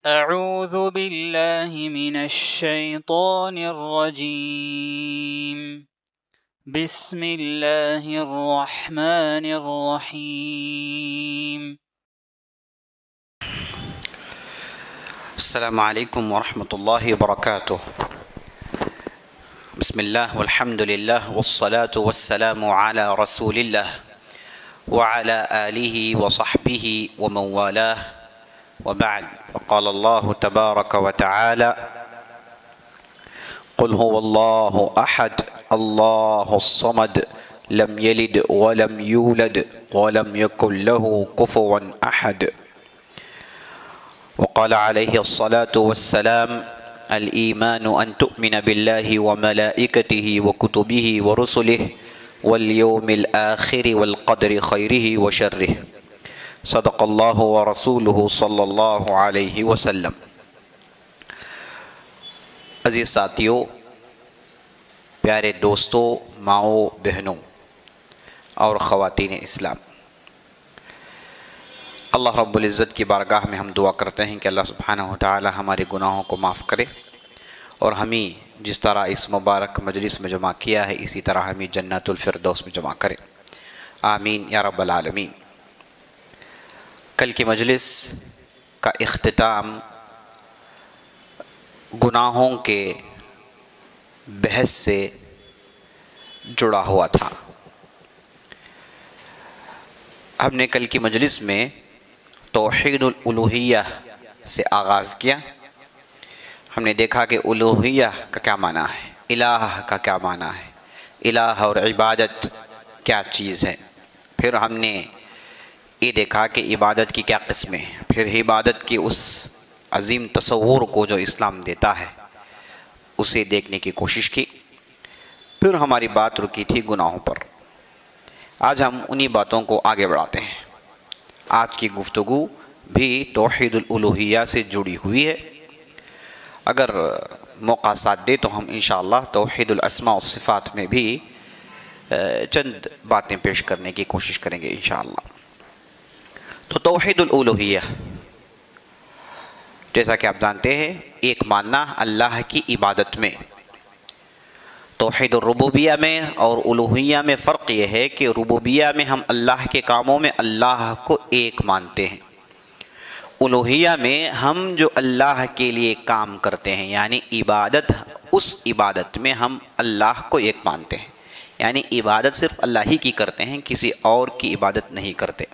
أعوذ بالله من الشيطان الرجيم بسم الله الرحمن الرحيم السلام عليكم ورحمة الله وبركاته. بسم الله والحمد لله والصلاة والسلام على رسول الله وعلى آله وصحبه ومن والاه وبعد. فقال الله تبارك وتعالى: قل هو الله أحد الله الصمد لم يلد ولم يولد ولم يكن له كفوا أحد. وقال عليه الصلاة والسلام: الإيمان أن تؤمن بالله وملائكته وكتبه ورسله واليوم الآخر والقدر خيره وشره. صدق الله ورسوله صلی اللہ علیہ وسلم. عزیز ساتھیوں، پیارے دوستوں، ماؤں، بہنوں اور خواتین اسلام، اللہ رب العزت کی بارگاہ میں ہم دعا کرتے ہیں کہ اللہ سبحانہ وتعالی ہمارے گناہوں کو معاف کرے اور ہمیں جس طرح اس مبارک مجلس میں جمع کیا ہے اسی طرح ہمیں جنت الفردوس میں جمع کرے، آمین یا رب العالمین. کل کی مجلس کا اختتام گناہوں کے بحث سے جڑا ہوا تھا. ہم نے کل کی مجلس میں توحید الالوہیہ سے آغاز کیا. ہم نے دیکھا کہ الوہیہ کا کیا معنی ہے، الہ کا کیا معنی ہے، الہ اور عبادت کیا چیز ہے. پھر ہم نے یہ دیکھا کہ عبادت کی کیا قسمیں ہیں، پھر عبادت کی اس عظیم تصور کو جو اسلام دیتا ہے اسے دیکھنے کی کوشش کی. پھر ہماری بات رکی تھی گناہوں پر. آج ہم انہی باتوں کو آگے بڑھاتے ہیں. آج کی گفتگو بھی توحید الالوہیہ سے جڑی ہوئی ہے. اگر موقع ساتھ دے تو ہم انشاءاللہ توحید الاسماء والصفات میں بھی چند باتیں پیش کرنے کی کوشش کریں گے انشاءاللہ. تو توحید الالوہیہ جیسا کہ آپ جانتے ہیں ایک معنی اللہ کی عبادت میں. توحید الربوبیہ میں اور الوہیہ میں فرق یہ ہے کہ ربوبیہ میں ہم اللہ کے کاموں میں اللہ کو ایک مانتے ہیں. الوہیہ میں ہم جو اللہ کے لیے کام کرتے ہیں یعنی عبادت، اس عبادت میں ہم اللہ کو ایک مانتے ہیں، یعنی عبادت صرف اللہ ہی کی کرتے ہیں، کسی اور کی عبادت نہیں کرتے.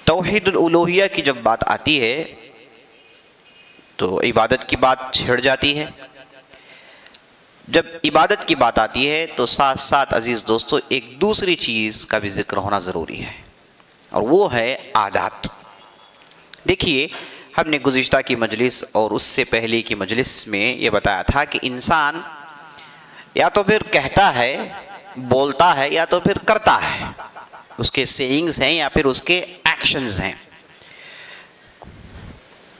توحید الالوہیہ کی جب بات آتی ہے تو عبادت کی بات چھڑ جاتی ہے. جب عبادت کی بات آتی ہے تو ساتھ ساتھ عزیز دوستو ایک دوسری چیز کا بھی ذکر ہونا ضروری ہے اور وہ ہے عادات. دیکھیے، ہم نے گزشتہ کی مجلس اور اس سے پہلے کی مجلس میں یہ بتایا تھا کہ انسان یا تو پھر کہتا ہے، بولتا ہے، یا تو پھر کرتا ہے. اس کے سیئنگز ہیں یا پھر اس کے ایکشنز ہیں،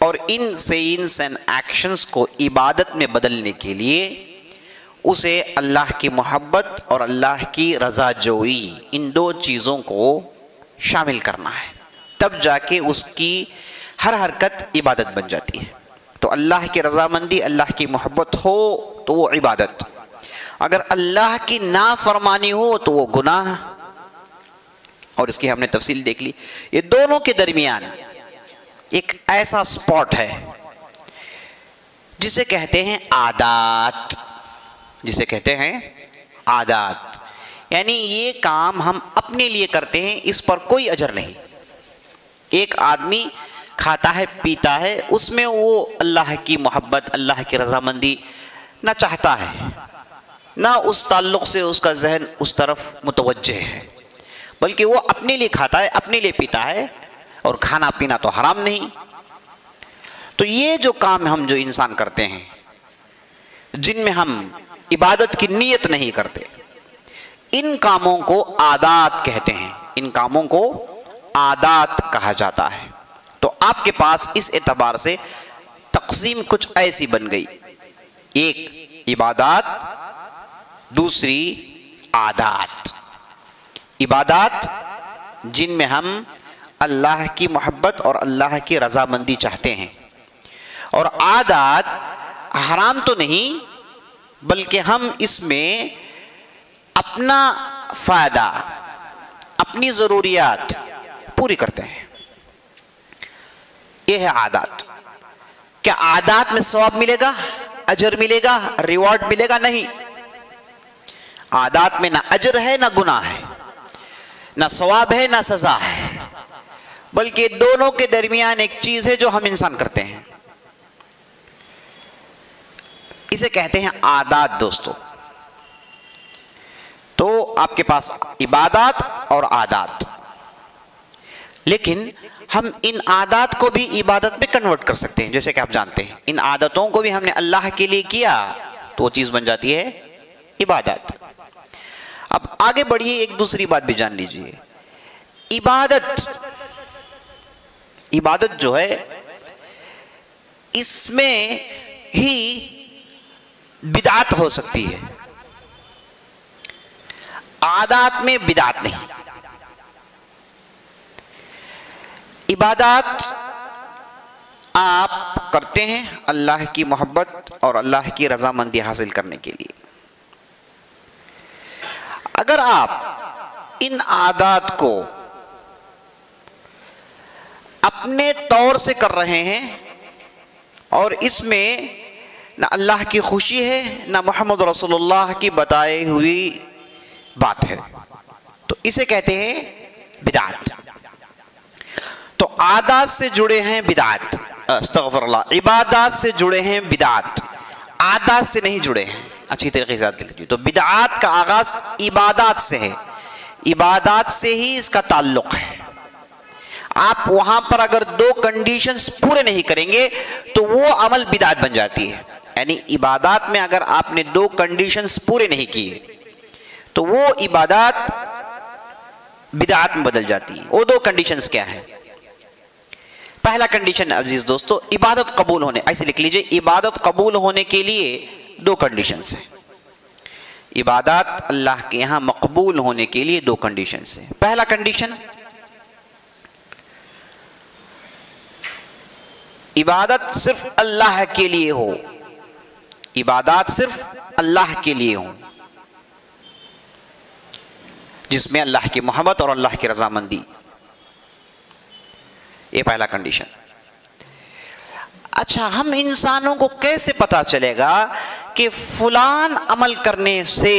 اور ان سیئنگز اینڈ ایکشنز کو عبادت میں بدلنے کے لیے اسے اللہ کی محبت اور اللہ کی رضا جوئی، ان دو چیزوں کو شامل کرنا ہے، تب جا کے اس کی ہر حرکت عبادت بن جاتی ہے. تو اللہ کی رضامندی، اللہ کی محبت ہو تو وہ عبادت، اگر اللہ کی نافرمانی ہو تو وہ گناہ. اور اس کی ہم نے تفصیل دیکھ لی. یہ دونوں کے درمیان ایک ایسا سپاٹ ہے جسے کہتے ہیں عادات، جسے کہتے ہیں عادات. یعنی یہ کام ہم اپنے لیے کرتے ہیں، اس پر کوئی اجر نہیں. ایک آدمی کھاتا ہے، پیتا ہے، اس میں وہ اللہ کی محبت، اللہ کی رضامندی نہ چاہتا ہے، نہ اس تعلق سے اس کا ذہن اس طرف متوجہ ہے، بلکہ وہ اپنے لیے کھاتا ہے، اپنے لیے پیتا ہے، اور کھانا پینا تو حرام نہیں. تو یہ جو کام ہم جو انسان کرتے ہیں جن میں ہم عبادت کی نیت نہیں کرتے، ان کاموں کو عادات کہتے ہیں. ان کاموں کو عادات کہا جاتا ہے. تو آپ کے پاس اس اعتبار سے تقسیم کچھ ایسی بن گئی، ایک عبادات، دوسری عادات. عبادات جن میں ہم اللہ کی محبت اور اللہ کی رضامندی چاہتے ہیں، اور عادات حرام تو نہیں بلکہ ہم اس میں اپنا فائدہ، اپنی ضروریات پوری کرتے ہیں، یہ ہے عادات۔ کیا عادات میں ثواب ملے گا، اجر ملے گا، ریوارڈ ملے گا؟ نہیں، عادات میں نہ اجر ہے نہ گناہ ہے، نہ ثواب ہے نہ سزا ہے، بلکہ دونوں کے درمیان ایک چیز ہے جو ہم انسان کرتے ہیں، اسے کہتے ہیں عادات۔ دوستو، تو آپ کے پاس عبادات اور عادات، لیکن ہم ان عادات کو بھی عبادت میں کنورٹ کر سکتے ہیں۔ جیسے کہ آپ جانتے ہیں ان عادتوں کو بھی ہم نے اللہ کے لیے کیا تو وہ چیز بن جاتی ہے عبادت۔ اب آگے بڑھیے، ایک دوسری بات بھی جان لیجئے۔ عبادت جو ہے اس میں ہی بدعت ہو سکتی ہے، عادات میں بدعت نہیں۔ عبادات آپ کرتے ہیں اللہ کی محبت اور اللہ کی رضامندی حاصل کرنے کے لیے۔ اگر آپ ان عادات کو اپنے طور سے کر رہے ہیں اور اس میں نہ اللہ کی خوشی ہے نہ محمد رسول اللہ کی بتائی ہوئی بات ہے، تو اسے کہتے ہیں بدعت۔ تو عادات سے جڑے ہیں بدعت، استغفر اللہ، عبادات سے جڑے ہیں بدعت، عادات سے نہیں جڑے ہیں۔ اچھی طریقے سے یاد رکھیے، تو بدعات کا آغاز عبادات سے ہے، عبادات سے ہی اس کا تعلق ہے۔ آپ وہاں پر اگر دو کنڈیشنز پورے نہیں کریں گے تو وہ عمل بدعت بن جاتی ہے۔ یعنی عبادات میں اگر آپ نے دو کنڈیشنز پورے نہیں کیے تو وہ عبادات بدعات میں بدل جاتی ہے۔ وہ دو کنڈیشنز کیا ہیں؟ پہلا کنڈیشن عزیز دوستو، عبادت قبول ہونے، ایسے لکھ لیجئے، عبادت قبول ہونے کے لیے دو کنڈیشنز ہیں۔ عبادات اللہ کے یہاں مقبول ہونے کے لیے دو کنڈیشنز ہیں۔ پہلا کنڈیشن، عبادت صرف اللہ کے لیے ہو، عبادات صرف اللہ کے لیے ہوں، جس میں اللہ کی محبت اور اللہ کی رضامندی، یہ پہلا کنڈیشن۔ اچھا، ہم انسانوں کو کیسے پتا چلے گا کہ فلان عمل کرنے سے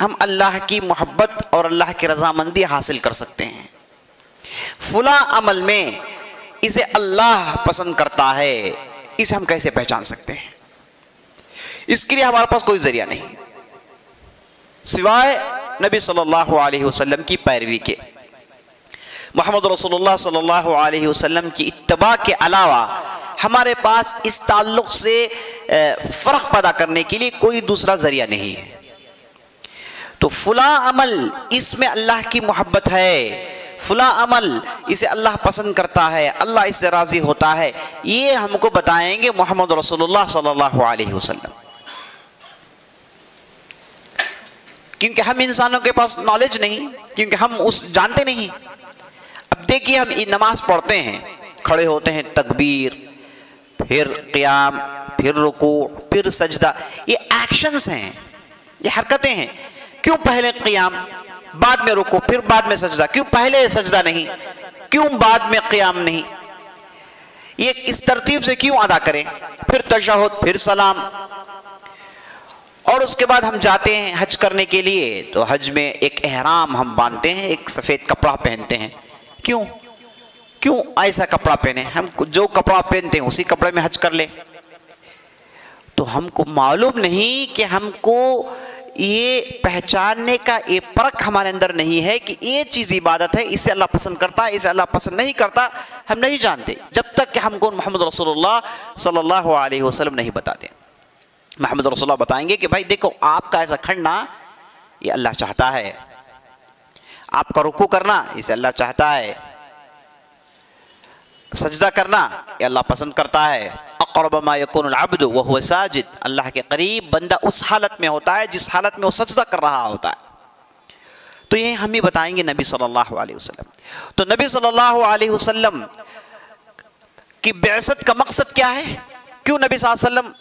ہم اللہ کی محبت اور اللہ کی رضامندی حاصل کر سکتے ہیں؟ فلاں عمل میں اسے اللہ پسند کرتا ہے، اسے ہم کیسے پہچان سکتے ہیں؟ اس کے لیے ہمارے پاس کوئی ذریعہ نہیں سوائے نبی صلی اللہ علیہ وسلم کی پیروی کے۔ محمد رسول اللہ صلی اللہ علیہ وسلم کی اتباع کے علاوہ ہمارے پاس اس تعلق سے فرق پیدا کرنے کے لیے کوئی دوسرا ذریعہ نہیں ہے۔ تو فلاں عمل اس میں اللہ کی محبت ہے، فلاں عمل اسے اللہ پسند کرتا ہے، اللہ اس سے راضی ہوتا ہے، یہ ہم کو بتائیں گے محمد رسول اللہ صلی اللہ علیہ وسلم۔ کیونکہ ہم انسانوں کے پاس نالج نہیں، کیونکہ ہم اس جانتے نہیں۔ اب دیکھیے، ہم نماز پڑھتے ہیں، کھڑے ہوتے ہیں، تکبیر، پھر قیام، پھر رکوع، پھر سجدہ، یہ ایکشنز ہیں، یہ حرکتیں ہیں۔ کیوں پہلے قیام، بعد میں رکوع، پھر بعد میں سجدہ؟ کیوں پہلے سجدہ نہیں؟ کیوں بعد میں قیام نہیں؟ یہ اس ترتیب سے کیوں ادا کریں؟ پھر تشہد، پھر سلام، اور اس کے بعد ہم جاتے ہیں حج کرنے کے لیے، تو حج میں ایک احرام ہم باندھتے ہیں، ایک سفید کپڑا پہنتے ہیں۔ کیوں ایسا کپڑا پہنے؟ ہم جو کپڑا پہنتے ہیں اسی کپڑے میں حج کر لیں۔ تو ہم کو معلوم نہیں کہ ہم کو یہ پہچاننے کا یہ پرکھ ہمارے اندر نہیں ہے کہ یہ چیز عبادت ہے، اسے اللہ پسند کرتا ہے، اسے اللہ پسند نہیں کرتا، ہم نہیں جانتے جب تک کہ ہم کو محمد رسول اللہ صلی اللہ علیہ وسلم نہیں بتا دیں۔ محمد رسول اللہ بتائیں گے کہ بھائی دیکھو، آپ کا ایسا کھڑنا یہ اللہ چاہتا ہے، آپ کا رکوع کرنا اسے اللہ چاہتا ہے، سجدہ کرنا یہ اللہ پسند کرتا ہے۔ اقرب ما یکون العبد وهو ساجد، اللہ کے قریب بندہ اس حالت میں ہوتا ہے جس حالت میں وہ سجدہ کر رہا ہوتا ہے۔ تو یہ ہم ہی بتائیں گے نبی صلی اللہ علیہ وسلم۔ تو نبی صلی اللہ علیہ وسلم کی بعثت کا مقصد کیا ہے؟ کیوں نبی صلی اللہ علیہ وسلم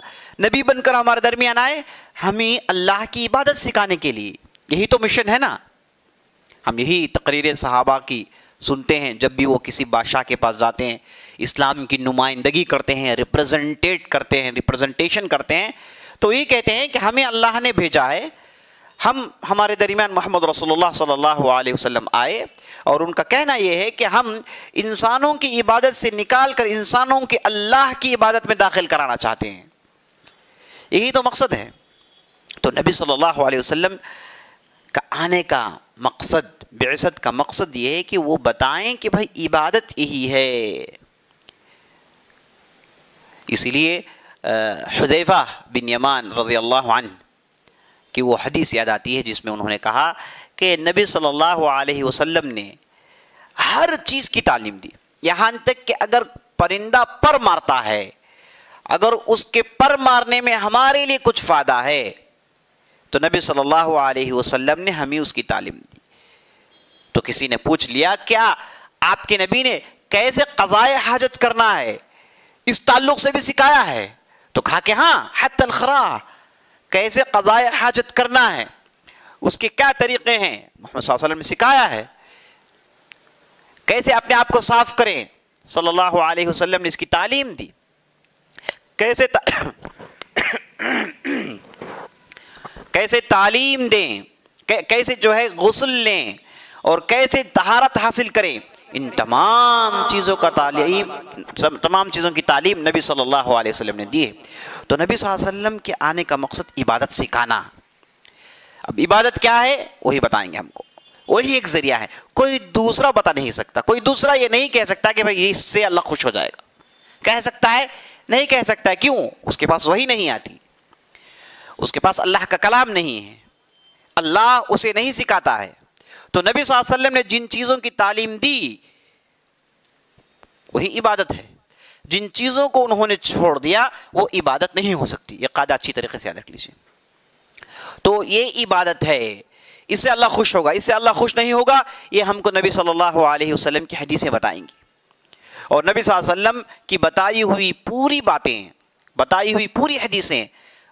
نبی بن کر ہمارے درمیان آئے؟ ہمیں اللہ کی عبادت سکھانے کے لیے. یہی تو مشن ہے نا. ہم یہی تقریریں صحابہ کی سنتے ہیں جب بھی وہ کسی بادشاہ کے پاس جاتے ہیں، اسلام کی نمائندگی کرتے ہیں، ریپرزنٹیشن کرتے ہیں، تو یہ کہتے ہیں کہ ہمیں اللہ نے بھیجا ہے. ہمارے درمیان محمد رسول اللہ صلی اللہ علیہ وسلم آئے اور ان کا کہنا یہ ہے کہ ہم انسانوں کی عبادت سے نکال کر انسانوں کی اللہ کی عبادت میں داخل کرانا چاہتے ہیں. یہی تو مقصد ہے. تو نبی صلی اللہ علیہ وسلم کا آنے کا مقصد، بعثت کا مقصد یہ ہے کہ وہ بتائیں کہ بھائی عبادت یہی ہے. اسی لیے حذیفہ بن یمان رضی اللہ عنہ کہ وہ حدیث یاد آتی ہے جس میں انہوں نے کہا کہ نبی صلی اللہ علیہ وسلم نے ہر چیز کی تعلیم دی، یہاں تک کہ اگر پرندہ پر مارتا ہے، اگر اس کے پر مارنے میں ہمارے لیے کچھ فائدہ ہے تو نبی صلی اللہ علیہ وسلم نے ہمیں اس کی تعلیم دی. تو کسی نے پوچھ لیا کیا آپ کے نبی نے کیسے قضائے حاجت کرنا ہے اس تعلق سے بھی سکھایا ہے؟ تو کہا کہ ہاں، حتی الخراء، کیسے قضائے حاجت کرنا ہے، اس کے کیا طریقے ہیں، محمد صلی اللہ علیہ وسلم نے سکھایا ہے. کیسے اپنے آپ کو صاف کریں، صلی اللہ علیہ وسلم نے اس کی تعلیم دی. کیسے تعلیم دیں، کیسے جو ہے غسل لیں اور کیسے طہارت حاصل کریں، ان تمام چیزوں کی تعلیم نبی صلی اللہ علیہ وسلم نے دی ہے. تو نبی صلی اللہ علیہ وسلم کے آنے کا مقصد عبادت سکھانا. اب عبادت کیا ہے وہی بتائیں گے ہم کو، وہی ایک ذریعہ ہے، کوئی دوسرا بتا نہیں سکتا. کوئی دوسرا یہ نہیں کہہ سکتا کہ بھائی اس سے اللہ خوش ہو جائے گا. کہہ سکتا ہے؟ نہیں کہہ سکتا ہے. کیوں؟ اس کے پاس وہی نہیں آتی، اس کے پاس اللہ کا کلام نہیں ہے، اللہ اسے نہیں سکھاتا ہے. تو نبی صلی اللہ علیہ وسلم نے جن چیزوں کی تعلیم دی وہی عبادت ہے. جن چیزوں کو انہوں نے چھوڑ دیا وہ عبادت نہیں ہو سکتی. یہ قاعدہ اچھی طریقے سے یاد رکھ لیجیے. تو یہ عبادت ہے، اس سے اللہ خوش ہوگا، اس سے اللہ خوش نہیں ہوگا، یہ ہم کو نبی صلی اللہ علیہ وسلم کی حدیثیں بتائیں گی. اور نبی صلی اللہ علیہ وسلم کی بتائی ہوئی پوری باتیں، بتائی ہوئی پوری حدیثیں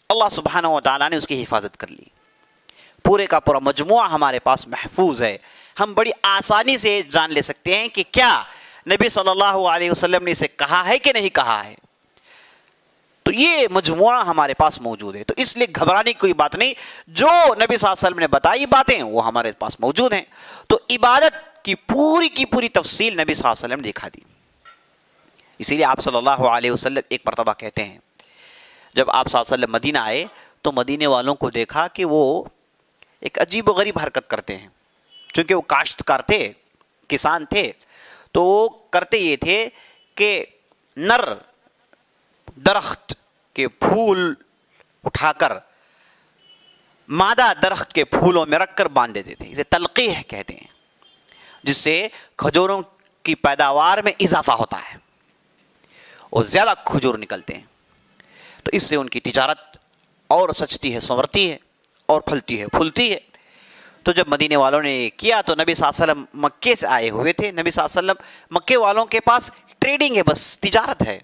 اللہ سبحانہ و تعالیٰ نے اس کی حفاظت کر لی. پورے کا پورا مجموعہ ہمارے پاس محفوظ ہے. ہم بڑی آسانی سے جان لے سکتے ہیں کہ کیا نبی صلی اللہ علیہ وسلم نے اسے کہا ہے کہ نہیں کہا ہے. تو یہ مجموعہ ہمارے پاس موجود ہے. تو اس لیے گھبرانے کی کوئی بات نہیں. جو نبی صلی اللہ علیہ وسلم نے بتائی باتیں وہ ہمارے پاس موجود ہیں. تو عبادت کی پوری تفصیل نبی صلی اللہ علیہ وسلم نے دکھا دی. اسی لیے آپ صلی اللہ علیہ وسلم ایک مرتبہ کہتے ہیں جب آپ صلی اللہ علیہ وسلم مدینہ آئے تو مدینے والوں کو دیکھا کہ وہ ایک عجیب و غریب حرکت کرتے ہیں. چونکہ وہ کاشتکار تھے، کسان تھے، تو وہ کرتے یہ تھے کہ نر درخت کے پھول اٹھا کر مادہ درخت کے پھولوں میں رکھ کر باندھ دیتے تھے. اسے تلقیح کہتے ہیں، جس سے کھجوروں کی پیداوار میں اضافہ ہوتا ہے اور زیادہ کھجور نکلتے ہیں. تو اس سے ان کی تجارت اور سجتی ہے، سنورتی ہے اور پھلتی ہے، پھولتی ہے. تو جب مدینے والوں نے کیا تو نبی صلی اللہ علیہ وسلم مکے سے آئے ہوئے تھے. نبی صلی اللہ علیہ وسلم مکے والوں کے پاس ٹریڈنگ ہے، بس تجارت ہے.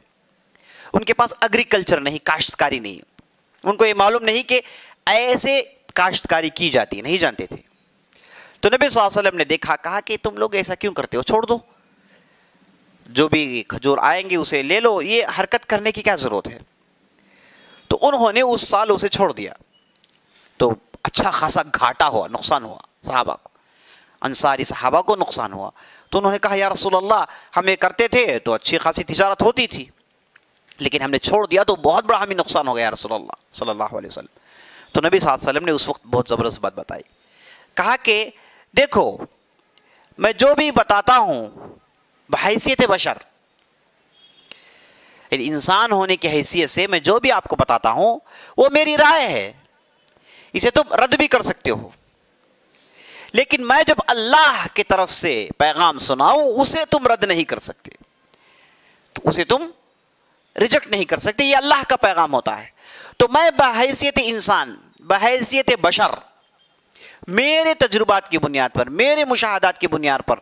ان کے پاس ایگریکلچر نہیں، کاشتکاری نہیں. ان کو یہ معلوم نہیں کہ ایسے کاشتکاری کی جاتی ہے، نہیں جانتے تھے. تو نبی صلی اللہ علیہ وسلم نے دیکھا، کہا کہ تم لوگ ایسا کیوں کرتے ہو، چھوڑ دو، جو بھی کھجور آئیں گے اسے لے لو، یہ حرکت کرنے کی کیا ضرورت ہے. تو انہوں نے اس سال اسے چھوڑ دیا. تو اچھا خاصا گھاٹا ہوا، نقصان ہوا صحابہ کو، انصاری صحابہ کو نقصان ہوا. تو انہوں نے کہا یا رسول اللہ ہم یہ کرتے تھے تو اچھی خاصی تجارت ہوتی تھی، لیکن ہم نے چھوڑ دیا تو بہت بڑا ہمیں نقصان ہو گیا یا رسول اللہ صلی اللہ علیہ وسلم. تو نبی صلی اللہ علیہ وسلم نے اس وقت بہت زبردست بات بتائی. کہا کہ دیکھو میں جو بھی بتاتا ہوں بحیثیت بشر، انسان ہونے کی حیثیت سے میں جو بھی آپ کو بتاتا ہوں وہ میری رائے ہے، اسے تم رد بھی کر سکتے ہو. لیکن میں جب اللہ کی طرف سے پیغام سناؤں اسے تم رد نہیں کر سکتے، اسے تم ریجیکٹ نہیں کر سکتے. یہ اللہ کا پیغام ہوتا ہے. تو میں بحیثیت انسان، بحیثیت بشر، میرے تجربات کی بنیاد پر، میرے مشاہدات کی بنیاد پر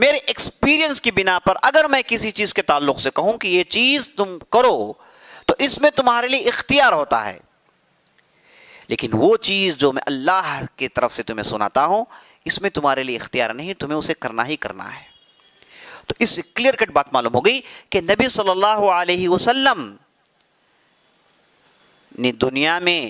میرے ایکسپیرینس کی بنا پر اگر میں کسی چیز کے تعلق سے کہوں کہ یہ چیز تم کرو تو اس میں تمہارے لیے اختیار ہوتا ہے، لیکن وہ چیز جو میں اللہ کی طرف سے تمہیں سناتا ہوں اس میں تمہارے لیے اختیار نہیں، تمہیں اسے کرنا ہی کرنا ہے۔ تو اس سے کلیئر کٹ بات معلوم ہو گئی کہ نبی صلی اللہ علیہ وسلم نے دنیا میں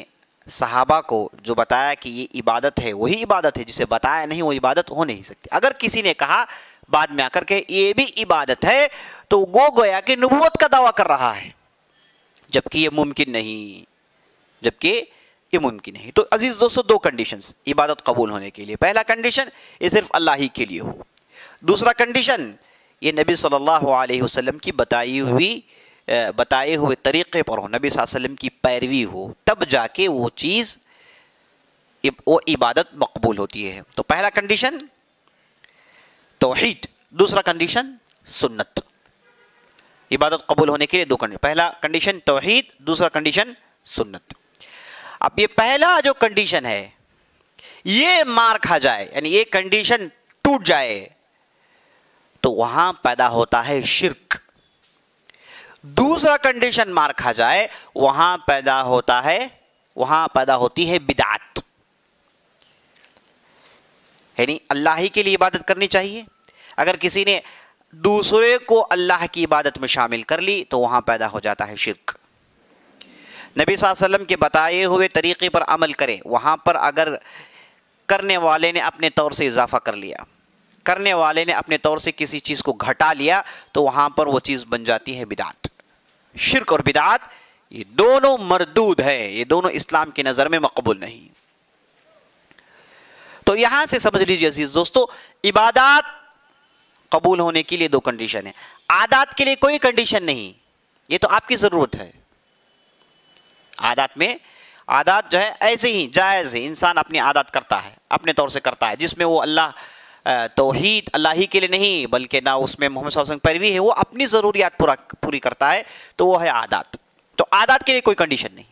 صحابہ کو جو بتایا کہ یہ عبادت ہے وہی عبادت ہے، جسے بتایا نہیں وہ عبادت ہو نہیں سکتی۔ اگر کسی نے کہا بعد میں آ کر کے یہ بھی عبادت ہے تو وہ گویا کہ نبوت کا دعویٰ کر رہا ہے، جبکہ یہ ممکن نہیں، جبکہ یہ ممکن نہیں۔ تو عزیز دوستو، دو کنڈیشنز عبادت قبول ہونے کے لیے۔ پہلا کنڈیشن یہ صرف اللہ ہی کے لیے ہو، دوسرا کنڈیشن یہ نبی صلی اللہ علیہ وسلم کی بتائے ہوئے طریقے پر ہو، نبی صلی اللہ علیہ وسلم کی پیروی ہو، تب جا کے وہ چیز وہ عبادت مقبول ہوتی ہے۔ تو پہلا کنڈیشن توحید، دوسرا کنڈیشن سنت۔ عبادت قبول ہونے کے لیے دو کنڈیشن، پہلا کنڈیشن توحید، دوسرا کنڈیشن سنت۔ اب یہ پہلا جو کنڈیشن ہے یہ مار کھا جائے، یعنی یہ کنڈیشن ٹوٹ جائے تو وہاں پیدا ہوتا ہے شرک۔ دوسرا کنڈیشن مار کھا جائے وہاں پیدا ہوتی ہے بدعت، یعنی اللہ ہی کے لیے عبادت کرنی چاہیے، اگر کسی نے دوسرے کو اللہ کی عبادت میں شامل کر لی تو وہاں پیدا ہو جاتا ہے شرک۔ نبی صلی اللہ علیہ وسلم کے بتائے ہوئے طریقے پر عمل کرے، وہاں پر اگر کرنے والے نے اپنے طور سے اضافہ کر لیا، کرنے والے نے اپنے طور سے کسی چیز کو گھٹا لیا تو وہاں پر وہ چیز بن جاتی ہے بدعت۔ شرک اور بدعت یہ دونوں مردود ہے، یہ دونوں اسلام کی نظر میں مقبول نہیں۔ تو یہاں سے سمجھ لیجیے عزیز دوستو، عبادات قبول ہونے کے لیے دو کنڈیشن ہیں، عادات کے لیے کوئی کنڈیشن نہیں، یہ تو آپ کی ضرورت ہے۔ عادات جو ہے ایسے ہی جائز ہے، انسان اپنی عادات کرتا ہے، اپنے طور سے کرتا ہے، جس میں وہ توحید اللہ ہی کے لیے نہیں بلکہ نہ اس میں محمد صلی اللہ علیہ وسلم پیروی ہے، وہ اپنی ضروریات پوری کرتا ہے، تو وہ ہے عادات۔ تو عادات کے لیے کوئی کنڈیشن نہیں،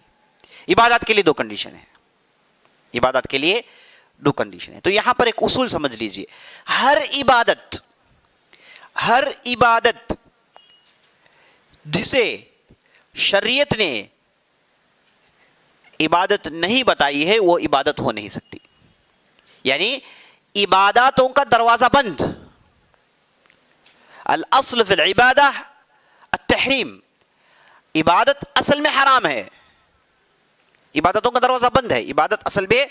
عبادات کے لیے دو کنڈیشن ہے، عبادات کے لیے دو کنڈیشن ہے۔ تو یہاں پر ایک اصول سمجھ لیجئے، ہر عبادت جسے شریعت نے عبادت نہیں بتائی ہے وہ عبادت ہو نہیں سکتی، یعنی عباداتوں کا دروازہ بند۔ الاصل فی العبادہ التحریم، عبادت اصل میں حرام ہے، عبادتوں کا دروازہ بند ہے، عبادت اصل میں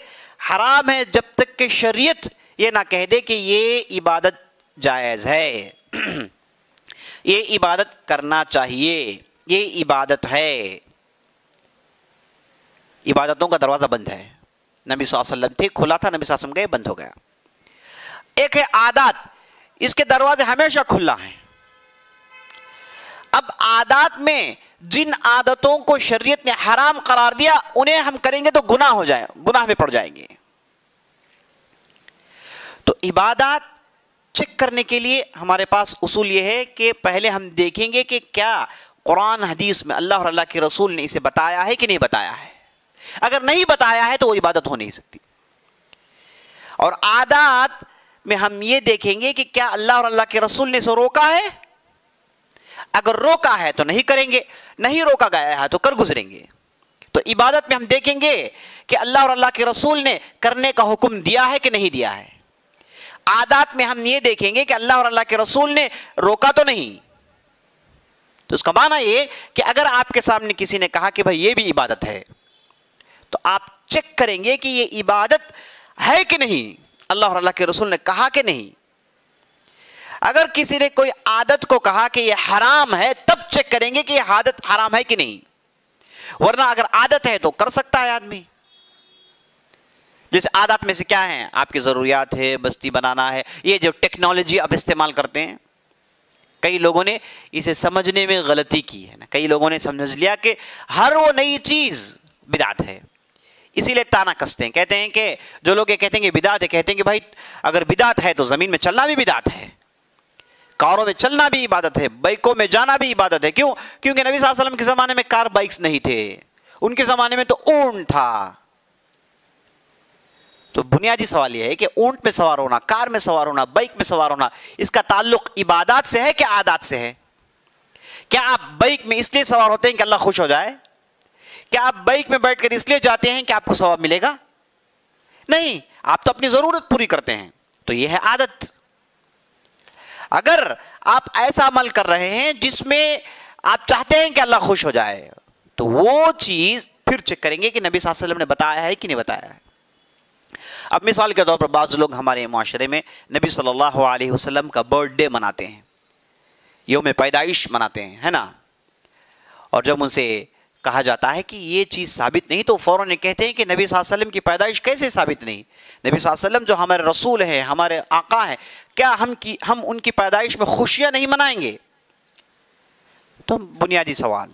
حرام ہے جب تک کہ شریعت یہ نہ کہہ دے کہ یہ عبادت جائز ہے، یہ عبادت کرنا چاہیے، یہ عبادت ہے۔ عبادتوں کا دروازہ بند ہے، نبی صلی اللہ علیہ وسلم تھے کھلا تھا، نبی صلی اللہ علیہ وسلم گئے بند ہو گیا۔ ایک ہے عادات، اس کے دروازے ہمیشہ کھلا ہیں۔ اب عادات میں جن عادتوں کو شریعت نے حرام قرار دیا انہیں ہم کریں گے تو گناہ میں پڑ جائیں گے۔ تو عبادات چیک کرنے کے لیے ہمارے پاس اصول یہ ہے کہ پہلے ہم دیکھیں گے کہ کیا قرآن حدیث میں اللہ اور اللہ کے رسول نے اسے بتایا ہے کہ نہیں بتایا ہے۔ اگر نہیں بتایا ہے تو وہ عبادت ہو نہیں سکتی۔ اور عادات میں ہم یہ دیکھیں گے کہ کیا اللہ اور اللہ کے رسول نے اسے روکا ہے، اگر روکا ہے تو نہیں کریں گے، نہیں روکا گیا ہے تو کر گزریں گے۔ تو عبادت میں ہم دیکھیں گے کہ اللہ اور اللہ کے رسول نے کرنے کا حکم دیا ہے کہ نہیں دیا ہے۔ عادات میں ہم یہ دیکھیں گے کہ اللہ اور اللہ کے رسول نے روکا تو نہیں۔ تو اس کا معنی یہ کہ اگر آپ کے سامنے کسی نے کہا کہ بھائی یہ بھی عبادت ہے تو آپ چیک کریں گے کہ یہ عبادت ہے کہ نہیں، اللہ اور اللہ کے رسول نے کہا کہ نہیں۔ اگر کسی نے کوئی عادت کو کہا کہ یہ حرام ہے تب چیک کریں گے کہ یہ عادت حرام ہے کہ نہیں، ورنہ اگر عادت ہے تو کر سکتا ہے آدمی۔ جیسے عادات میں سے کیا ہیں، آپ کی ضروریات ہے، بستی بنانا ہے، یہ جو ٹیکنالوجی آپ استعمال کرتے ہیں، کئی لوگوں نے اسے سمجھنے میں غلطی کی ہے نا، کئی لوگوں نے سمجھ لیا کہ ہر وہ نئی چیز بدعت ہے، اسی لیے تانا کستے ہیں، کہتے ہیں کہ جو لوگ یہ کہتے ہیں کہ بدعت ہے، کہتے ہیں کہ بھائی اگر بدعت ہے تو زمین میں چلنا بھی بدعت ہے، کاروں میں چلنا بھی عبادت ہے، بائکوں میں جانا بھی عبادت ہے۔ کیوں؟ کیونکہ نبی صلی اللہ علیہ وسلم کے زمانے میں کار بائکس نہیں تھے، ان کے زمانے میں تو اونٹ تھا۔ تو بنیادی سوال یہ ہے کہ اونٹ پہ سوار ہونا، کار میں سوار ہونا، بائک میں سوار ہونا، اس کا تعلق عبادات سے ہے کہ عادات سے ہے؟ کیا آپ بائک میں اس لیے سوار ہوتے ہیں کہ اللہ خوش ہو جائے؟ کیا آپ بائک میں بیٹھ کر اس لیے جاتے ہیں کہ آپ کو ثواب ملے گا؟ نہیں، آپ تو اپنی ضرورت پوری کرتے ہیں، تو یہ ہے عادت۔ اگر آپ ایسا عمل کر رہے ہیں جس میں آپ چاہتے ہیں کہ اللہ خوش ہو جائے، تو وہ چیز پھر چیک کریں گے کہ نبی صلی اللہ علیہ وسلم نے بتایا ہے کہ نہیں بتایا ہے۔ اب مثال کے طور پر بعض لوگ ہمارے معاشرے میں نبی صلی اللہ علیہ وسلم کا برتھ ڈے مناتے ہیں، یوم پیدائش مناتے ہیں، ہے نا؟ اور جب ان سے کہا جاتا ہے کہ یہ چیز ثابت نہیں، تو فوراً کہتے ہیں کہ نبی صلی اللہ علیہ وسلم کی پیدائش کیسے ثابت نہیں؟ نبی صلی اللہ علیہ وسلم جو ہمارے رسول ہیں، ہمارے آقا ہیں، کیا ہم ان کی پیدائش میں خوشیاں نہیں منائیں گے؟ تو بنیادی سوال،